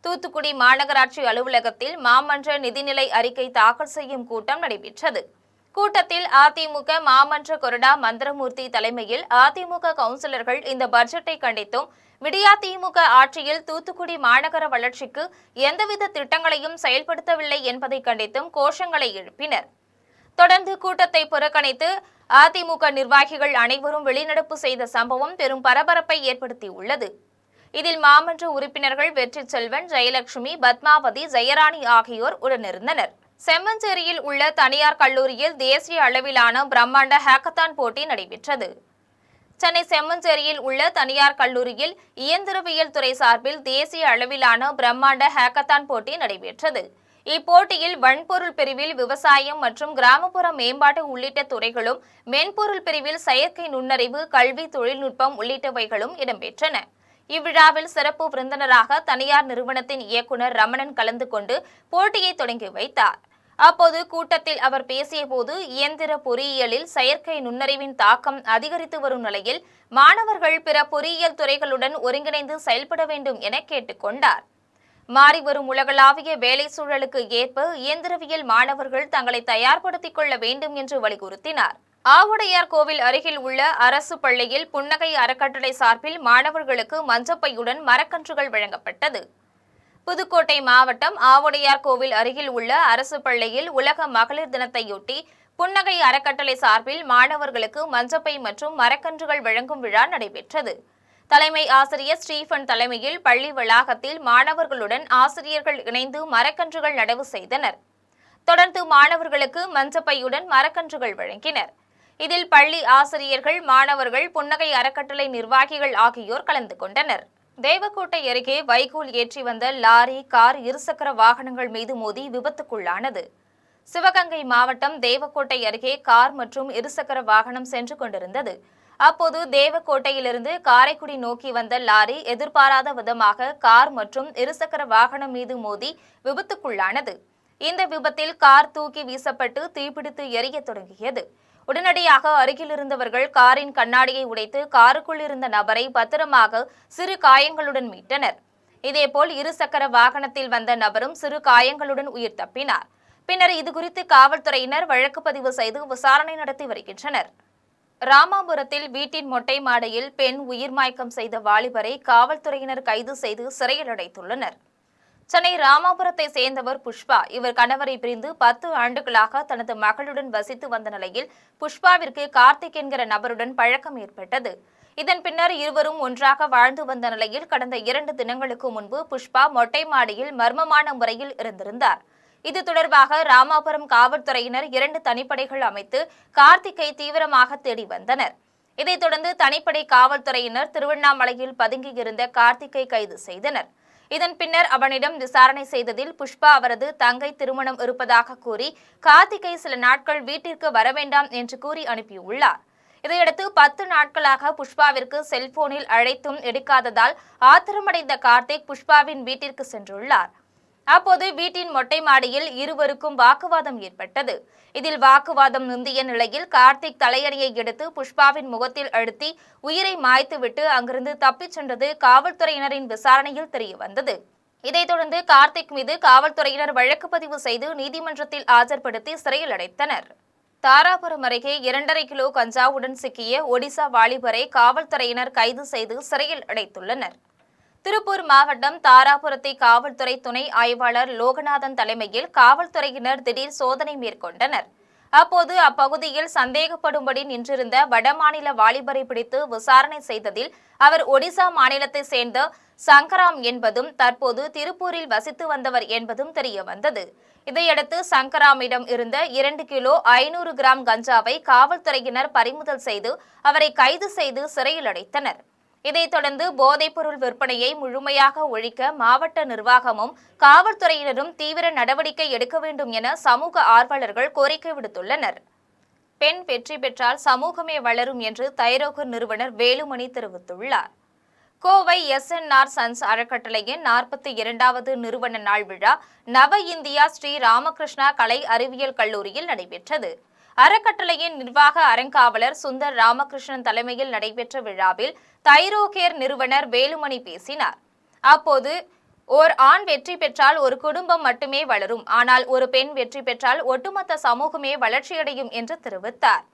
தூத்துக்குடி மாநகராட்சி அலுவலகத்தில் மாமன்ற நிதிநிலை அறிக்கை தாக்கல் செய்யும் கூட்டம் நடைபெற்றது. கூட்டத்தில் அதிமுக மாமன்ற கொறடா மந்திரமூர்த்தி தலைமையில் அதிமுக கவுன்சிலர்கள் இந்த பட்ஜெட்டை கண்டித்தும், விடியா திமுக ஆட்சியில் தூத்துக்குடி மாநகர வளர்ச்சிக்கு எந்தவித திட்டங்களையும் செயல்படுத்தவில்லை என்பதை கண்டித்தும் கோஷங்களை எழுப்பினர். தொடர்ந்து கூட்டத்தை புறக்கணித்து அதிமுக நிர்வாகிகள் அனைவரும் வெளிநடப்பு செய்த சம்பவம் பெரும் பரபரப்பை ஏற்படுத்தியுள்ளது. இதில் மாமன்ற உறுப்பினர்கள் வெற்றி செல்வன், ஜெயலட்சுமி, பத்மாவதி, ஜெயராணி ஆகியோர் உடனிருந்தனர். செம்மஞ்சேரியில் உள்ள தனியார் கல்லூரியில் தேசிய அளவிலான பிரம்மாண்ட ஹேக்கத்தான் போட்டி நடைபெற்றது. சென்னை செம்மஞ்சேரியில் உள்ள தனியார் கல்லூரியில் இயந்திரவியல் துறை சார்பில் தேசிய அளவிலான பிரம்மாண்ட ஹேக்கத்தான் போட்டி நடைபெற்றது. இப்போட்டியில் வன்பொருள் பிரிவில் விவசாயம் மற்றும் கிராமப்புற மேம்பாட்டு உள்ளிட்ட துறைகளும், மென்பொருள் பிரிவில் செயற்கை நுண்ணறிவு, கல்வி, தொழில்நுட்பம் உள்ளிட்டவைகளும் இடம்பெற்றன. இவ்விழாவில் சிறப்பு விருந்தினராக தனியார் நிறுவனத்தின் இயக்குநர் ரமணன் கலந்து கொண்டு போட்டியை தொடங்கி வைத்தார். அப்போது கூட்டத்தில் அவர் பேசியபோது, இயந்திர பொறியியலில் செயற்கை நுண்ணறிவின் தாக்கம் அதிகரித்து வரும் நிலையில் மாணவர்கள் பிற பொறியியல் துறைகளுடன் ஒருங்கிணைந்து செயல்பட வேண்டும் என கேட்டுக்கொண்டார். மாறிவரும் உலகளாவிய வேலை சூழலுக்கு ஏற்ப இயந்திரவியல் மாணவர்கள் தங்களை தயார்படுத்திக் கொள்ள வேண்டும் என்று வலியுறுத்தினார். ஆவுடையார் கோவில் அருகில் உள்ள அரசு பள்ளியில் புன்னகை அறக்கட்டளை சார்பில் மாணவர்களுக்கு மஞ்சப்பையுடன் மரக்கன்றுகள் வழங்கப்பட்டது. புதுக்கோட்டை மாவட்டம் ஆவுடையார் கோவில் அருகில் உள்ள அரசு பள்ளியில் உலக மகளிர் தினத்தையொட்டி புன்னகை அறக்கட்டளை சார்பில் மாணவர்களுக்கு மஞ்சப்பை மற்றும் மரக்கன்றுகள் வழங்கும் விழா நடைபெற்றது. தலைமை ஆசிரியர் ஸ்டீபன் தலைமையில் பள்ளி வளாகத்தில் மாணவர்களுடன் ஆசிரியர்கள் இணைந்து மரக்கன்றுகள் நடவு செய்தனர். தொடர்ந்து மாணவர்களுக்கு மஞ்சப்பையுடன் மரக்கன்றுகள் வழங்கினர். இதில் பள்ளி ஆசிரியர்கள், மாணவர்கள், புன்னகை அறக்கட்டளை நிர்வாகிகள் ஆகியோர் கலந்து கொண்டனர். தேவக்கோட்டை அருகே வைக்கோல் ஏற்றி வந்த லாரி, கார், இருசக்கர வாகனங்கள் மீது மோதி விபத்துக்குள்ளானது. சிவகங்கை மாவட்டம் தேவக்கோட்டை அருகே கார் மற்றும் இருசக்கர வாகனம் சென்று கொண்டிருந்தது. அப்போது தேவக்கோட்டையிலிருந்து காரைக்குடி நோக்கி வந்த லாரி எதிர்பாராத விதமாக கார் மற்றும் இருசக்கர வாகனம் மீது மோதி விபத்துக்குள்ளானது. இந்த விபத்தில் கார் தூக்கி வீசப்பட்டு தீப்பிடித்து எரிய தொடங்கியது. உடனடியாக அருகில் இருந்தவர்கள் காரின் கண்ணாடியை உடைத்து காருக்குள் இருந்த நபரை பத்திரமாக சிறு காயங்களுடன் மீட்டனர். இதேபோல் இருசக்கர வாகனத்தில் வந்த நபரும் சிறு காயங்களுடன் உயிர் தப்பினார். பின்னர் இதுகுறித்து காவல்துறையினர் வழக்கு பதிவு செய்து விசாரணை நடத்தி வருகின்றனர். ராமாபுரத்தில் வீட்டின் மொட்டை மாடியில் பெண் உயிர்மாய்க்கம் செய்த வாலிபரை காவல்துறையினர் கைது செய்து சிறையில் அடைத்துள்ளனர். சென்னை ராமாபுரத்தை சேர்ந்தவர் புஷ்பா. இவர் கணவரை பிரிந்து 10 ஆண்டுகளாக தனது மகளுடன் வசித்து வந்த நிலையில் புஷ்பாவிற்கு கார்த்திக் என்கிற நபருடன் பழக்கம் ஏற்பட்டது. இதன் பின்னர் இருவரும் ஒன்றாக வாழ்ந்து வந்த நிலையில் கடந்த 2 தினங்களுக்கு முன்பு புஷ்பா மொட்டை மாடியில் மர்மமான முறையில் இருந்திருந்தார். இது தொடர்பாக ராமாபுரம் காவல்துறையினர் 2 தனிப்படைகள் அமைத்து கார்த்திக்கை தீவிரமாக தேடி வந்தனர். இதைத் தொடர்ந்து தனிப்படை காவல்துறையினர் திருவண்ணாமலையில் பதுங்கியிருந்த கார்த்திக்கை கைது செய்தனர். இதன் பின்னர் அவனிடம் விசாரணை செய்ததில் புஷ்பா அவரது தங்கை திருமணம் இருப்பதாக கூறி கார்த்திக்கை சில நாட்கள் வீட்டிற்கு வரவேண்டாம் என்று கூறி அனுப்பியுள்ளார். இதையடுத்து 10 நாட்களாக புஷ்பாவிற்கு செல்போனில் அழைத்தும் எடுக்காததால் ஆத்திரமடைந்த கார்த்திக் புஷ்பாவின் வீட்டிற்கு சென்றுள்ளார். அப்போது வீட்டின் மொட்டை மாடியில் இருவருக்கும் வாக்குவாதம் ஏற்பட்டது. இதில் வாக்குவாதம் முந்திய நிலையில் கார்த்திக் தலையணையை எடுத்து புஷ்பாவின் முகத்தில் அழுத்தி உயிரை மாய்த்துவிட்டு அங்கிருந்து தப்பிச் சென்றது காவல்துறையினரின் விசாரணையில் தெரியவந்தது. இதைத் தொடர்ந்து கார்த்திக் மீது காவல்துறையினர் வழக்கு பதிவு செய்து நீதிமன்றத்தில் ஆஜர்படுத்தி சிறையில் அடைத்தனர். தாராபுரம் அருகே 2.5 கிலோ கஞ்சாவுடன் சிக்கிய ஒடிசா வாலிபரை காவல்துறையினர் கைது செய்து சிறையில் அடைத்துள்ளனர். திருப்பூர் மாவட்டம் தாராபுரத்தை காவல்துறை துணை ஆய்வாளர் லோகநாதன் தலைமையில் காவல்துறையினர் திடீர் சோதனை மேற்கொண்டனர். அப்போது அப்பகுதியில் சந்தேகப்படும்படி நின்றிருந்த வடமாநில வாலிபரை பிடித்து விசாரணை செய்ததில் அவர் ஒடிசா மாநிலத்தை சேர்ந்த சங்கராம் என்பதும் தற்போது திருப்பூரில் வசித்து வந்தவர் என்பதும் தெரியவந்தது. இதையடுத்து சங்கராமிடம் இருந்த 2 கிலோ 500 கிராம் கஞ்சாவை காவல்துறையினர் பறிமுதல் செய்து அவரை கைது செய்து சிறையில் அடைத்தனர். இதைத் தொடர்ந்து போதைப்பொருள் விற்பனையை முழுமையாக ஒழிக்க மாவட்ட நிர்வாகமும் காவல்துறையினரும் தீவிர நடவடிக்கை எடுக்க வேண்டும் என சமூக ஆர்வலர்கள் கோரிக்கை விடுத்துள்ளனர். பெண் வெற்றி பெற்றால் சமூகமே வளரும் என்று தைரோகர் நிறுவனர் வேலுமணி தெரிவித்துள்ளார். கோவை SNR சன்ஸ் அறக்கட்டளையின் 42வது நிறுவன நாள் விழா நவ இந்தியா ஸ்ரீ ராமகிருஷ்ணா கலை அறிவியல் கல்லூரியில் நடைபெற்றது. அறக்கட்டளையின் நிர்வாக அறங்காவலர் சுந்தர் ராமகிருஷ்ணன் தலைமையில் நடைபெற்ற விழாவில் தைரோகேர் நிறுவனர் வேலுமணி பேசினார். அப்போது ஓர் ஆண் வெற்றி பெற்றால் ஒரு குடும்பம் மட்டுமே வளரும், ஆனால் ஒரு பெண் வெற்றி பெற்றால் ஒட்டுமொத்த சமூகமே வளர்ச்சியடையும் என்று தெரிவித்தார்.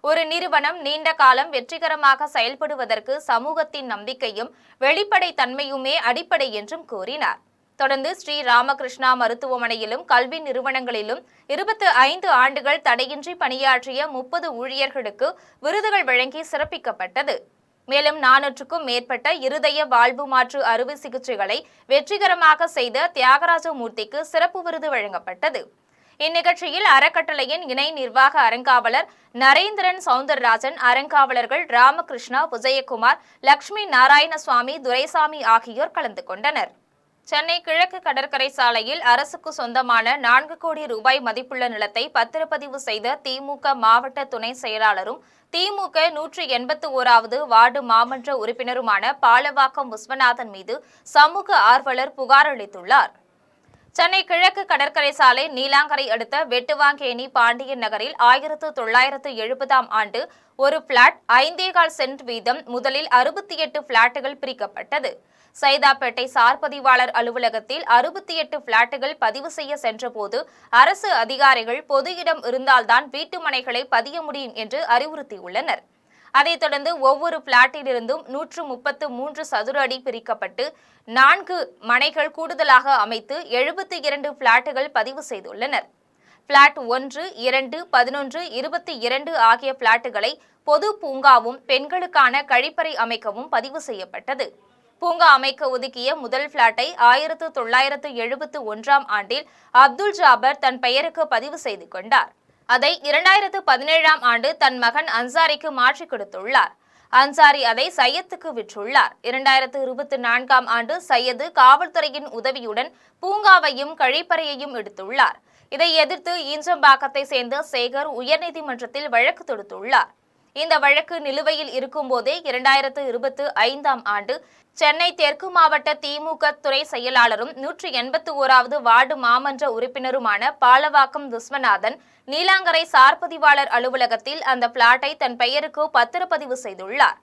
ஒரு நிறுவனம் நீண்ட காலம் வெற்றிகரமாக செயல்படுவதற்கு சமூகத்தின் நம்பிக்கையும் வெளிப்படை தன்மையுமே அடிப்படை என்றும் கூறினார். தொடர்ந்து ஸ்ரீ ராமகிருஷ்ணா மருத்துவமனையிலும் கல்வி நிறுவனங்களிலும் 25 ஆண்டுகள் தடையின்றி பணியாற்றிய 30 ஊழியர்களுக்கு விருதுகள் வழங்கி சிறப்பிக்கப்பட்டது. மேலும் 400க்கும் மேற்பட்ட இருதய வாழ்வு மாற்று அறுவை சிகிச்சைகளை வெற்றிகரமாக செய்த தியாகராஜமூர்த்திக்கு சிறப்பு விருது வழங்கப்பட்டது. இந்நிகழ்ச்சியில் அறக்கட்டளையின் இணை நிர்வாக அறங்காவலர் நரேந்திரன் சவுந்தரராஜன், அறங்காவலர்கள் ராமகிருஷ்ணா, விஜயகுமார், லட்சுமி நாராயணசுவாமி, துரைசாமி ஆகியோர் கலந்து கொண்டனர். சென்னை கிழக்கு கடற்கரை சாலையில் அரசுக்கு சொந்தமான 4 கோடி ரூபாய் மதிப்புள்ள நிலத்தை பத்திரப்பதிவு செய்த திமுக மாவட்ட துணை செயலாளரும் திமுக 181வது வார்டு மாமன்ற உறுப்பினருமான பாலவாக்கம் விஸ்வநாதன் மீது சமூக ஆர்வலர் புகார் அளித்துள்ளார். சென்னை கிழக்கு கடற்கரை சாலை நீலாங்கரை அடுத்த வெட்டுவாங்கேணி பாண்டியன் நகரில் 1970ஆம் ஆண்டு ஒரு பிளாட் 5.25 சென்ட் வீதம் முதலில் 68 பிளாட்டுகள் பிரிக்கப்பட்டது. சைதாப்பேட்டை சார் பதிவாளர் அலுவலகத்தில் 68 பிளாட்டுகள் பதிவு செய்ய சென்றபோது அரசு அதிகாரிகள் பொது இடம் இருந்தால்தான் வீட்டு மனைகளை பதிய முடியும் என்று அறிவுறுத்தியுள்ளனர். அதைத் தொடர்ந்து ஒவ்வொரு பிளாட்டிலிருந்தும் 133 சதுர அடி பிரிக்கப்பட்டு 4 மனைகள் கூடுதலாக அமைத்து 72 பிளாட்டுகள் பதிவு செய்துள்ளனர். பிளாட் 1, 2, 11, 22 ஆகிய பிளாட்டுகளை பொது பூங்காவும் பெண்களுக்கான கழிப்பறை அமைக்கவும் பதிவு செய்யப்பட்டது. பூங்கா அமைக்க ஒதுக்கிய முதல் பிளாட்டை 1971ஆம் ஆண்டில் அப்துல் ஜாபர் தன் பெயருக்கு பதிவு செய்து கொண்டார். அதை 2017ஆம் ஆண்டு தன் மகன் அன்சாரிக்கு மாற்றிக் கொடுத்துள்ளார். அன்சாரி அதை சையத்துக்கு விற்றுள்ளார். 2024ஆம் ஆண்டு சையது காவல்துறையின் உதவியுடன் பூங்காவையும் கழிப்பறையையும் எடுத்துள்ளார். இதை எதிர்த்து ஈஞ்சம்பாக்கத்தை சேர்ந்த சேகர் உயர்நீதிமன்றத்தில் வழக்கு தொடுத்துள்ளார். இந்த வழக்கு நிலுவையில் இருக்கும்போதே 2025ஆம் ஆண்டு சென்னை தெற்கு மாவட்ட திமுக துறை செயலாளரும் 181வது வார்டு மாமன்ற உறுப்பினருமான பாலவாக்கம் விஸ்வநாதன் நீலாங்கரை சார் பதிவாளர் அலுவலகத்தில் அந்த பிளாட்டை தன் பெயருக்கு பத்திரப்பதிவு செய்துள்ளார்.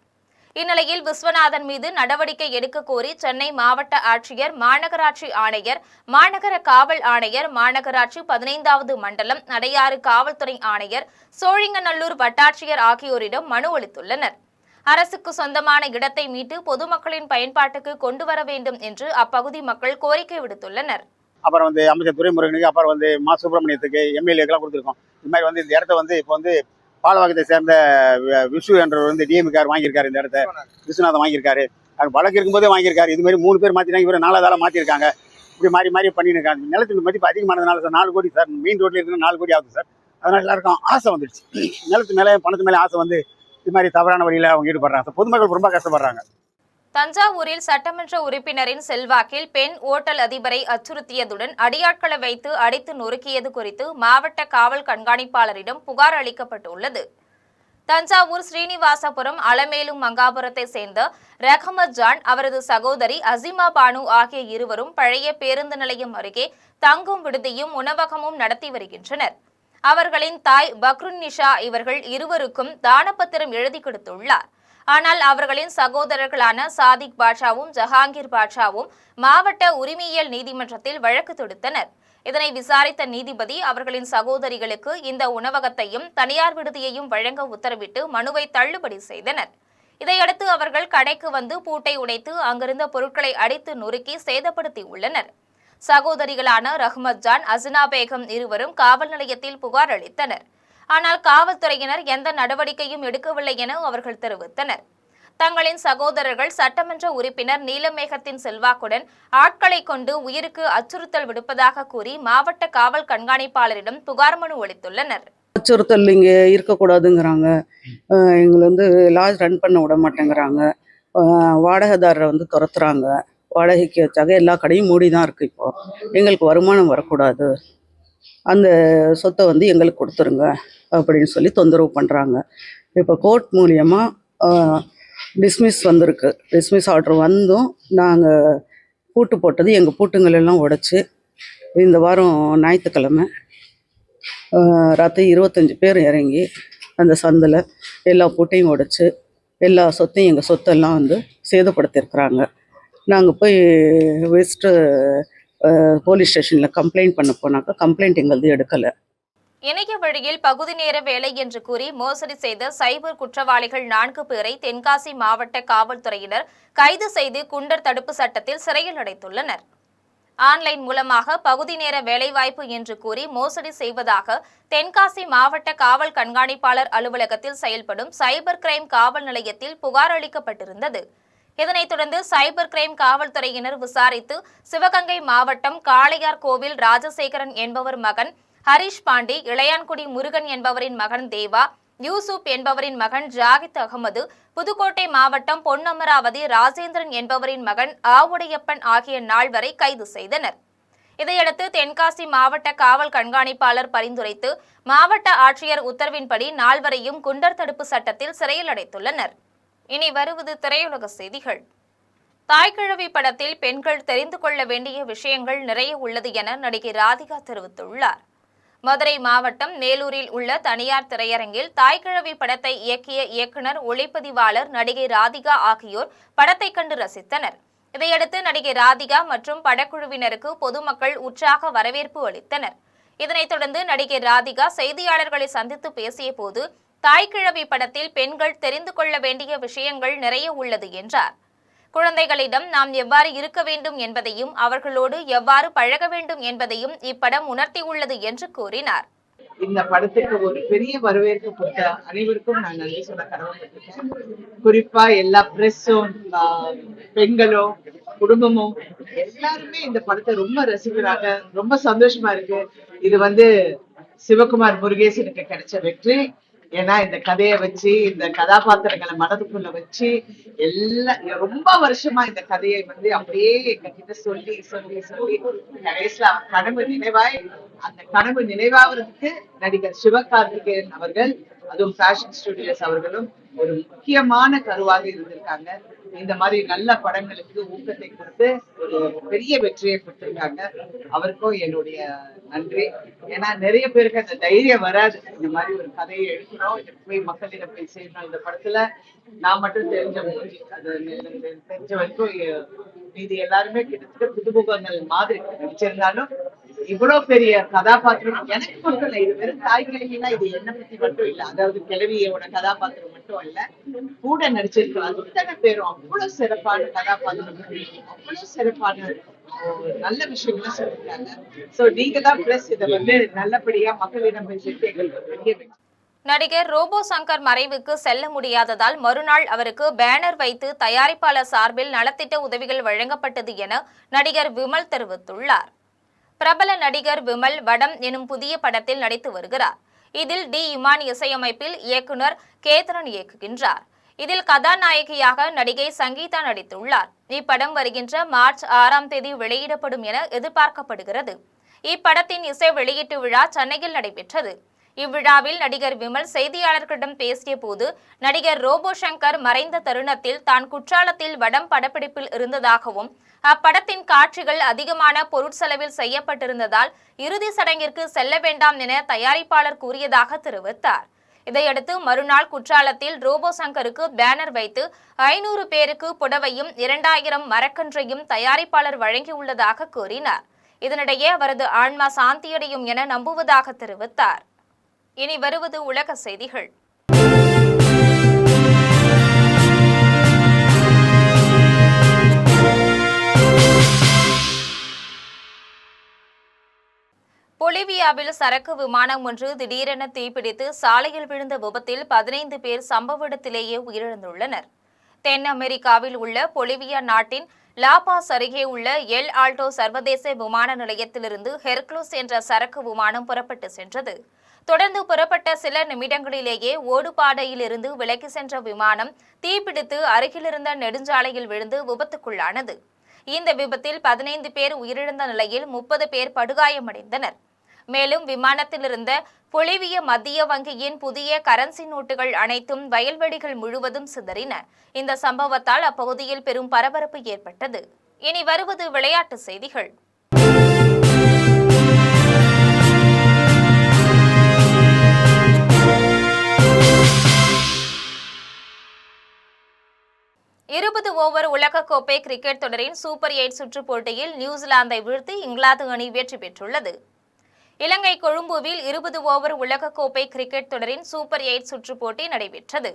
இந்நிலையில் விஸ்வநாதன் மீது நடவடிக்கை எடுக்க கோரி சென்னை மாவட்ட ஆட்சியர், மாநகராட்சி ஆணையர், மாநகர காவல் ஆணையர், மாநகராட்சி 15வது மண்டலம், அடையாறு காவல்துறை ஆணையர், சோழிங்கநல்லூர் வட்டாட்சியர் ஆகியோரிடம் மனு அளித்துள்ளனர். அரசுக்கு சொந்தமான இடத்தை மீட்டு பொதுமக்களின் பயன்பாட்டுக்கு கொண்டு வர வேண்டும் என்று அப்பகுதி மக்கள் கோரிக்கை விடுத்துள்ளனர். அப்புறம் அமைச்சர் துரைமுருகனுக்கு, அப்புறம் மா சுப்பிரமணியத்துக்கு, எம்எல்ஏக்கெல்லாம் கொடுத்துருக்கோம். இது மாதிரி இந்த இடத்த இப்போ பாலவாக்கத்தை சேர்ந்த விசு என்றவர் டிஎம்கார் வாங்கியிருக்காரு. இந்த இடத்த விஸ்வநாதன் வாங்கியிருக்காரு. வழக்கு இருக்கும்போதே வாங்கியிருக்காரு. இது மாதிரி 3 பேர் மாற்றினாங்க. இவர் 4வது ஆளாக மாற்றிருக்காங்க. இப்படி மாறி பண்ணிட்டு இருக்காங்க. நிலத்தின் மதிப்பு அதிகமானதுனால சார் 4 கோடி சார், மெயின் ரோட்ல இருக்கிற 4 கோடி ஆகுது சார். அதனால எல்லாருக்கும் ஆசை வந்துடுச்சு. நிலத்து மேலே, பணத்து மேலே ஆசை இது மாதிரி தவறான வழியில் அவங்க ஈடுபடுறாங்க. பொதுமக்கள் ரொம்ப கஷ்டப்படுறாங்க. தஞ்சாவூரில் சட்டமன்ற உறுப்பினரின் செல்வாக்கில் பெண் ஓட்டல் அதிபரை அச்சுறுத்தியதுடன் அடியாட்களை வைத்து அடித்து நொறுக்கியது குறித்து மாவட்ட காவல் கண்காணிப்பாளரிடம் புகார் அளிக்கப்பட்டுள்ளது. தஞ்சாவூர் ஸ்ரீனிவாசபுரம் அலமேலும் மங்காபுரத்தை சேர்ந்த ரஹமத் ஜான், அவரது சகோதரி அசிமா பானு ஆகிய இருவரும் பழைய பேருந்து நிலையம் அருகே தங்கும் விடுதியும் உணவகமும் நடத்தி வருகின்றனர். அவர்களின் தாய் பக்ருன்னிஷா இவர்கள் இருவருக்கும் தானப்பத்திரம் எழுதி கொடுத்துள்ளார். ஆனால் அவர்களின் சகோதரர்களான சாதிக் பாட்சாவும் ஜஹாங்கீர் பாட்சாவும் மாவட்ட உரிமையியல் நீதிமன்றத்தில் வழக்கு தொடுத்தனர். இதனை விசாரித்த நீதிபதி அவர்களின் சகோதரிகளுக்கு இந்த உணவகத்தையும் தனியார் விடுதியையும் வழங்க உத்தரவிட்டு மனுவை தள்ளுபடி செய்தனர். இதையடுத்து அவர்கள் கடைக்கு வந்து பூட்டை உடைத்து அங்கிருந்த பொருட்களை அடித்து நொறுக்கி சேதப்படுத்தி உள்ளனர். சகோதரிகளான ரஹ்மத் ஜான், அசினா பேகம் இருவரும் காவல் நிலையத்தில் புகார் அளித்தனர். ஆனால் காவல்துறையினர் எந்த நடவடிக்கையும் எடுக்கவில்லை என அவர்கள் தெரிவித்தனர். தங்களின் சகோதரர்கள் சட்டமன்ற உறுப்பினர் நீலமேகத்தின் செல்வாக்குடன் ஆட்களை கொண்டு உயிருக்கு அச்சுறுத்தல் விடுப்பதாக கூறி மாவட்ட காவல் கண்காணிப்பாளரிடம் புகார் மனு அளித்துள்ளனர். அச்சுறுத்தல் இங்கே இருக்கக்கூடாதுங்கிறாங்க. எங்களை லாட்ஜ் ரன் பண்ண விட மாட்டேங்கிறாங்க. வாடகைதாரரை வந்து துரத்துறாங்க. வாடகைக்கு வச்சாக எல்லா கடையும் மூடி தான் இருக்குது. இப்போது எங்களுக்கு வருமானம் வரக்கூடாது, அந்த சொத்தை வந்து எங்களுக்கு கொடுத்துருங்க அப்படின்னு சொல்லி தொந்தரவு பண்ணுறாங்க. இப்போ கோர்ட் மூலியமாக டிஸ்மிஸ் வந்திருக்கு. டிஸ்மிஸ் ஆர்டர் வந்தும் நாங்கள் பூட்டு போட்டது எங்கள் பூட்டுங்களெல்லாம் உடைச்சி இந்த வாரம் ஞாயிற்றுக்கிழமை ராத்திரி 25 பேர் இறங்கி அந்த சந்தில் எல்லா பூட்டையும் உடைச்சி எல்லா சொத்தையும் எங்கள் சொத்தெல்லாம் வந்து சேதப்படுத்தியிருக்கிறாங்க. நாங்கள் போய் வெஸ்ட்டு போலீஸ் ஸ்டேஷனில் கம்ப்ளைண்ட் பண்ண போனாக்கா கம்ப்ளைண்ட் எங்களது எடுக்கலை. இணைய வழியில் பகுதி நேர வேலை என்று கூறி மோசடி செய்த சைபர் குற்றவாளிகள் 4 பேரை தென்காசி மாவட்ட காவல்துறையினர் கைது செய்து குண்டர் தடுப்பு சட்டத்தில் சிறையில் அடைத்துள்ளனர். ஆன்லைன் மூலமாக பகுதி நேர வேலைவாய்ப்பு என்று கூறி மோசடி செய்வதாக தென்காசி மாவட்ட காவல் கண்காணிப்பாளர் அலுவலகத்தில் செயல்படும் சைபர் கிரைம் காவல் நிலையத்தில் புகார் அளிக்கப்பட்டிருந்தது. இதனைத் தொடர்ந்து சைபர் கிரைம் காவல்துறையினர் விசாரித்து சிவகங்கை மாவட்டம் காளையார் கோவில் ராஜசேகரன் என்பவர் மகன் ஹரிஷ் பாண்டி, இளையான்குடி முருகன் என்பவரின் மகன் தேவா, யூசுப் என்பவரின் மகன் ஜாகித் அகமது, புதுக்கோட்டை மாவட்டம் பொன்னமராவதி ராஜேந்திரன் என்பவரின் மகன் ஆவுடையப்பன் ஆகிய 4 வரை கைது செய்தனர். இதையடுத்து தென்காசி மாவட்ட காவல் கண்காணிப்பாளர் பரிந்துரைத்து மாவட்ட ஆட்சியர் உத்தரவின்படி 4 வரையும் குண்டர் தடுப்பு சட்டத்தில் சிறையில் அடைத்துள்ளனர். இனி வருவது திரையுலக செய்திகள். தாய்க்கிழவி படத்தில் பெண்கள் தெரிந்து கொள்ள வேண்டிய விஷயங்கள் நிறைய உள்ளது என நடிகை ராதிகா தெரிவித்துள்ளார். மதுரை மாவட்டம் மேலூரில் உள்ள தனியார் திரையரங்கில் தாய்க்கிழவி படத்தை இயக்கிய இயக்குனர், ஒளிப்பதிவாளர் நடிகை ராதிகா ஆகியோர் படத்தை கண்டு ரசித்தனர். இதையடுத்து நடிகை ராதிகா மற்றும் படக்குழுவினருக்கு பொதுமக்கள் உற்சாக வரவேற்பு அளித்தனர். இதனைத் தொடர்ந்து நடிகை ராதிகா செய்தியாளர்களை சந்தித்து பேசிய போது தாய்க்கிழவி படத்தில் பெண்கள் தெரிந்து கொள்ள வேண்டிய விஷயங்கள் நிறைய உள்ளது என்றார். குழந்தைகளிடம் நாம் எவ்வாறு இருக்க வேண்டும் என்பதையும் அவர்களோடு எவ்வாறு பழக வேண்டும் என்பதையும் இப்படம் உணர்த்தியுள்ளது என்று கூறினார். இந்த படத்துக்கு ஒரு பெரிய வரவேற்பு கொடுத்த அனைவருக்கும் நான் நன்றி சொல்ல கடமைப்பட்டிருக்கேன். குறிப்பா எல்லா பிரஸும், பெண்களும், குடும்பமும் எல்லாருமே இந்த படத்தை ரொம்ப ரசிக்கிறாங்க. ரொம்ப சந்தோஷமா இருக்கு. இது வந்து சிவகுமார் முருகேசனுக்கு கிடைச்ச வெற்றி. ஏன்னா இந்த கதையை வச்சு, இந்த கதாபாத்திரங்களை மனதுக்குள்ள வச்சு ரொம்ப வருஷமா இந்த கதையை வந்து அப்படியே எங்க கிட்ட சொல்லி சொல்லி சொல்லி கடைசியில கனவு நினைவாய், அந்த கனவு நினைவாகிறதுக்கு நடிகர் சிவகார்த்திகேயன் அவர்கள், அதுவும் ஃபேஷன் ஸ்டுடியோஸ் அவர்களும் ஒரு முக்கியமான கருவாக இருந்திருக்காங்க. இந்த மாதிரி நல்ல படங்களுக்கு ஊக்கத்தை கொடுத்து ஒரு பெரிய வெற்றியை கொடுத்திருக்காங்க. அவருக்கும் என்னுடைய நன்றி. ஏன்னா நிறைய பேருக்கு அந்த தைரியம் வராது. இந்த மாதிரி ஒரு கதையை எடுக்கணும், போய் மக்களிடம் போய் செய்யணும். இந்த படத்துல நான் மட்டும் தெரிஞ்ச மூஞ்சி, அது தெரிஞ்ச வரைக்கும் இது எல்லாருமே கிட்டத்தட்ட புதுமுகங்கள் மாதிரி நடிச்சிருந்தாலும் இவ்வளவு பெரிய கதாபாத்திரம் எனக்கு மட்டும் இல்ல. இது வெறும் தாய்கிழவினா இது என்ன பத்தி மட்டும் இல்ல, அதாவது கிழவியோட கதாபாத்திரம் மட்டும் இல்ல, கூட நடிச்சிருக்கலாம் அத்தனை பேரும் அவ்வளவு சிறப்பான கதாபாத்திரம், அவ்வளவு சிறப்பான நல்ல விஷயங்களை சொல்லிருக்காங்க. சோ நீங்க தான் பிரஸ் இதை வந்து நல்லபடியா மக்களிடம் போய் சேர்த்து எங்களுக்கு பெரிய வெற்றி. நடிகர் ரோபோ சங்கர் மறைவுக்கு செல்ல முடியாததால் மறுநாள் அவருக்கு பேனர் வைத்து தயாரிப்பாளர் சார்பில் நலத்திட்ட உதவிகள் வழங்கப்பட்டது என நடிகர் விமல் தெரிவித்துள்ளார். பிரபல நடிகர் விமல் வடம் எனும் புதிய படத்தில் நடித்து வருகிறார். இதில் டி இமான் இசையமைப்பில் இயக்குனர் கேதரன் இயக்குகின்றார். இதில் கதாநாயகியாக நடிகை சங்கீதா நடித்துள்ளார். இப்படம் வருகின்ற மார்ச் 6ஆம் தேதி வெளியிடப்படும் என எதிர்பார்க்கப்படுகிறது. இப்படத்தின் இசை வெளியீட்டு விழா சென்னையில் நடைபெற்றது. இவ்விழாவில் நடிகர் விமல் செய்தியாளர்களிடம் பேசிய போது, நடிகர் ரோபோ சங்கர் மறைந்த தருணத்தில் தான் குற்றாலத்தில் வடம் படப்பிடிப்பில் இருந்ததாகவும், அப்படத்தின் காட்சிகள் அதிகமான பொருட்செலவில் செய்யப்பட்டிருந்ததால் இறுதி சடங்கிற்கு செல்ல வேண்டாம் என தயாரிப்பாளர் கூறியதாக தெரிவித்தார். இதையடுத்து மறுநாள் குற்றாலத்தில் ரோபோ சங்கருக்கு பேனர் வைத்து 500 பேருக்கு புடவையும் 2000 மரக்கன்றையும் தயாரிப்பாளர் வழங்கியுள்ளதாக கூறினார். இதனிடையே அவரது ஆன்மா சாந்தியடையும் என நம்புவதாக தெரிவித்தார். இனி வருவது உலக செய்திகள். பொலிவியாவில் சரக்கு விமானம் ஒன்று திடீரென தீப்பிடித்து சாலையில் விழுந்த விபத்தில் 15 பேர் சம்பவ இடத்திலேயே உயிரிழந்துள்ளனர். தென் அமெரிக்காவில் உள்ள பொலிவியா நாட்டின் லாபாஸ் அருகே உள்ள எல் ஆல்டோ சர்வதேச விமான நிலையத்திலிருந்து ஹெர்குலஸ் என்ற சரக்கு விமானம் புறப்பட்டு சென்றது. தொடர்ந்து புறப்பட்ட சில நிமிடங்களிலேயே ஓடுபாதையிலிருந்து விலகி சென்ற விமானம் தீப்பிடித்து அருகிலிருந்த நெடுஞ்சாலையில் விழுந்து விபத்துக்குள்ளானது. இந்த விபத்தில் 15 பேர் உயிரிழந்த நிலையில் 30 பேர் படுகாயமடைந்தனர். மேலும் விமானத்தில் இருந்த பொலிவிய மத்திய வங்கியின் புதிய கரன்சி நோட்டுகள் அனைத்தும் வயல்வெளிகள் முழுவதும் சிதறின. இந்த சம்பவத்தால் அப்பகுதியில் பெரும் பரபரப்பு ஏற்பட்டது. இனி வருவது விளையாட்டு செய்திகள். ஓவர் உலகக்கோப்பை கிரிக்கெட் தொடரின் சூப்பர் 8 சுற்று போட்டியில் நியூசிலாந்தை வீழ்த்தி இங்கிலாந்து அணி வெற்றி பெற்றுள்ளது. இலங்கை கொழும்புவில் 20 ஓவர் உலகக்கோப்பை கிரிக்கெட் தொடரின் சூப்பர் 8 சுற்று போட்டி நடைபெற்றது.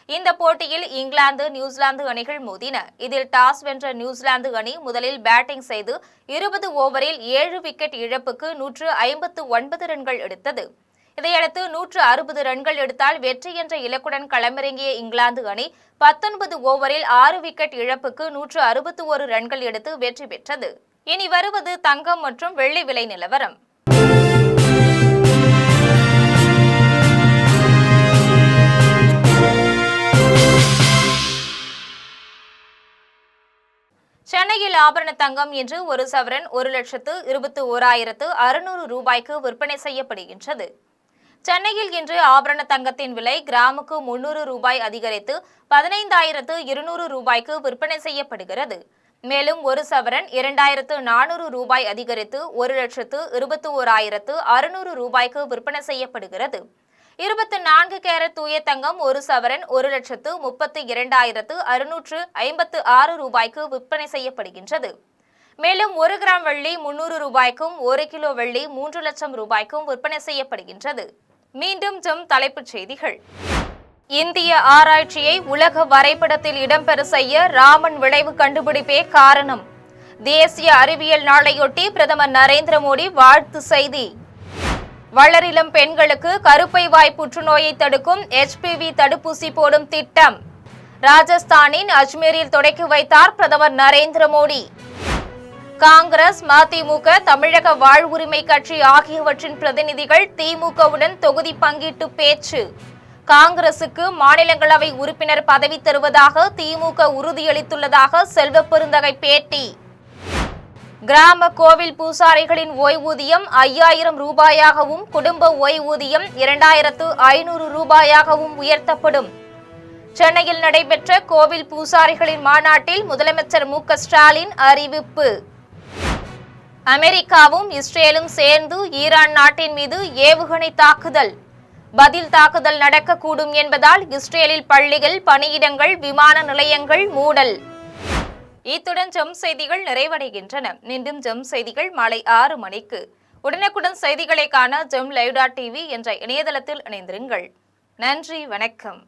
இந்த போட்டியில் இங்கிலாந்து, நியூசிலாந்து அணிகள் மோதின. இதில் டாஸ் வென்ற நியூசிலாந்து அணி முதலில் பேட்டிங் செய்து 20 ஓவரில் 7 விக்கெட் இழப்புக்கு 159 ரன்கள் எடுத்தது. இதையடுத்து 160 ரன்கள் எடுத்தால் வெற்றி என்ற இலக்குடன் களமிறங்கிய இங்கிலாந்து அணி 19 ஓவரில் 6 விக்கெட் இழப்புக்கு 161 ரன்கள் எடுத்து வெற்றி பெற்றது. இனி வருவது தங்கம் மற்றும் வெள்ளி விலை நிலவரம். சென்னையில் ஆபரண தங்கம் இன்று ஒரு சவரன் 1,21,600 ரூபாய்க்கு விற்பனை செய்யப்படுகின்றது. சென்னையில் இன்று ஆபரண தங்கத்தின் விலை கிராமுக்கு 300 ரூபாய் அதிகரித்து 15,200 ரூபாய்க்கு விற்பனை செய்யப்படுகிறது. மேலும் ஒரு சவரன் 2,400 ரூபாய் அதிகரித்து 1,21,600 ரூபாய்க்கு விற்பனை செய்யப்படுகிறது. 24 கேரட் தூய தங்கம் ஒரு சவரன் 1,32,656 ரூபாய்க்கு விற்பனை செய்யப்படுகின்றது. மேலும் 1 கிராம் வெள்ளி 300 ரூபாய்க்கும் 1 கிலோ வெள்ளி 3 லட்சம் ரூபாய்க்கும் விற்பனை செய்யப்படுகின்றது. மீண்டும் தலைப்புச் செய்திகள். இந்திய ஆராய்ச்சியை உலக வரைபடத்தில் இடம்பெற செய்ய ராமன் விளைவு கண்டுபிடிப்பே காரணம். தேசிய அறிவியல் நாளையொட்டி பிரதமர் நரேந்திர மோடி வாழ்த்து செய்தி. வளரிளம் பெண்களுக்கு கருப்பை வாய் புற்றுநோயை தடுக்கும் HPV தடுப்பூசி போடும் திட்டம். ராஜஸ்தானின் அஜ்மீரில் தொடக்கி வைத்தார் பிரதமர் நரேந்திர மோடி. காங்கிரஸ், மதிமுக, தமிழக வாழ்வுரிமை கட்சி ஆகியவற்றின் பிரதிநிதிகள் திமுகவுடன் தொகுதி பங்கீட்டு பேச்சு. காங்கிரசுக்கு மாநிலங்களவை உறுப்பினர் பதவி தருவதாக திமுக உறுதியளித்துள்ளதாக செல்வ பெருந்தகை பேட்டி. கிராம கோவில் பூசாரிகளின் ஓய்வூதியம் 5,000 ரூபாயாகவும் குடும்ப ஓய்வூதியம் 2,500 ரூபாயாகவும் உயர்த்தப்படும். சென்னையில் நடைபெற்ற கோவில் பூசாரிகளின் மாநாட்டில் முதலமைச்சர் மு.க. ஸ்டாலின் அறிவிப்பு. அமெரிக்காவும் இஸ்ரேலும் சேர்ந்து ஈரான் நாட்டின் மீது ஏவுகணை தாக்குதல். பதில் தாக்குதல் நடக்கக்கூடும் என்பதால் இஸ்ரேலில் பள்ளிகள், பணியிடங்கள், விமான நிலையங்கள் மூடல். இத்துடன் ஜெம் செய்திகள் நிறைவடைகின்றன. மீண்டும் ஜெம் செய்திகள் மாலை 6 மணிக்கு. உடனுக்குடன் செய்திகளை காண gemlive.tv என்ற இணையதளத்தில் இணைந்திருங்கள். நன்றி, வணக்கம்.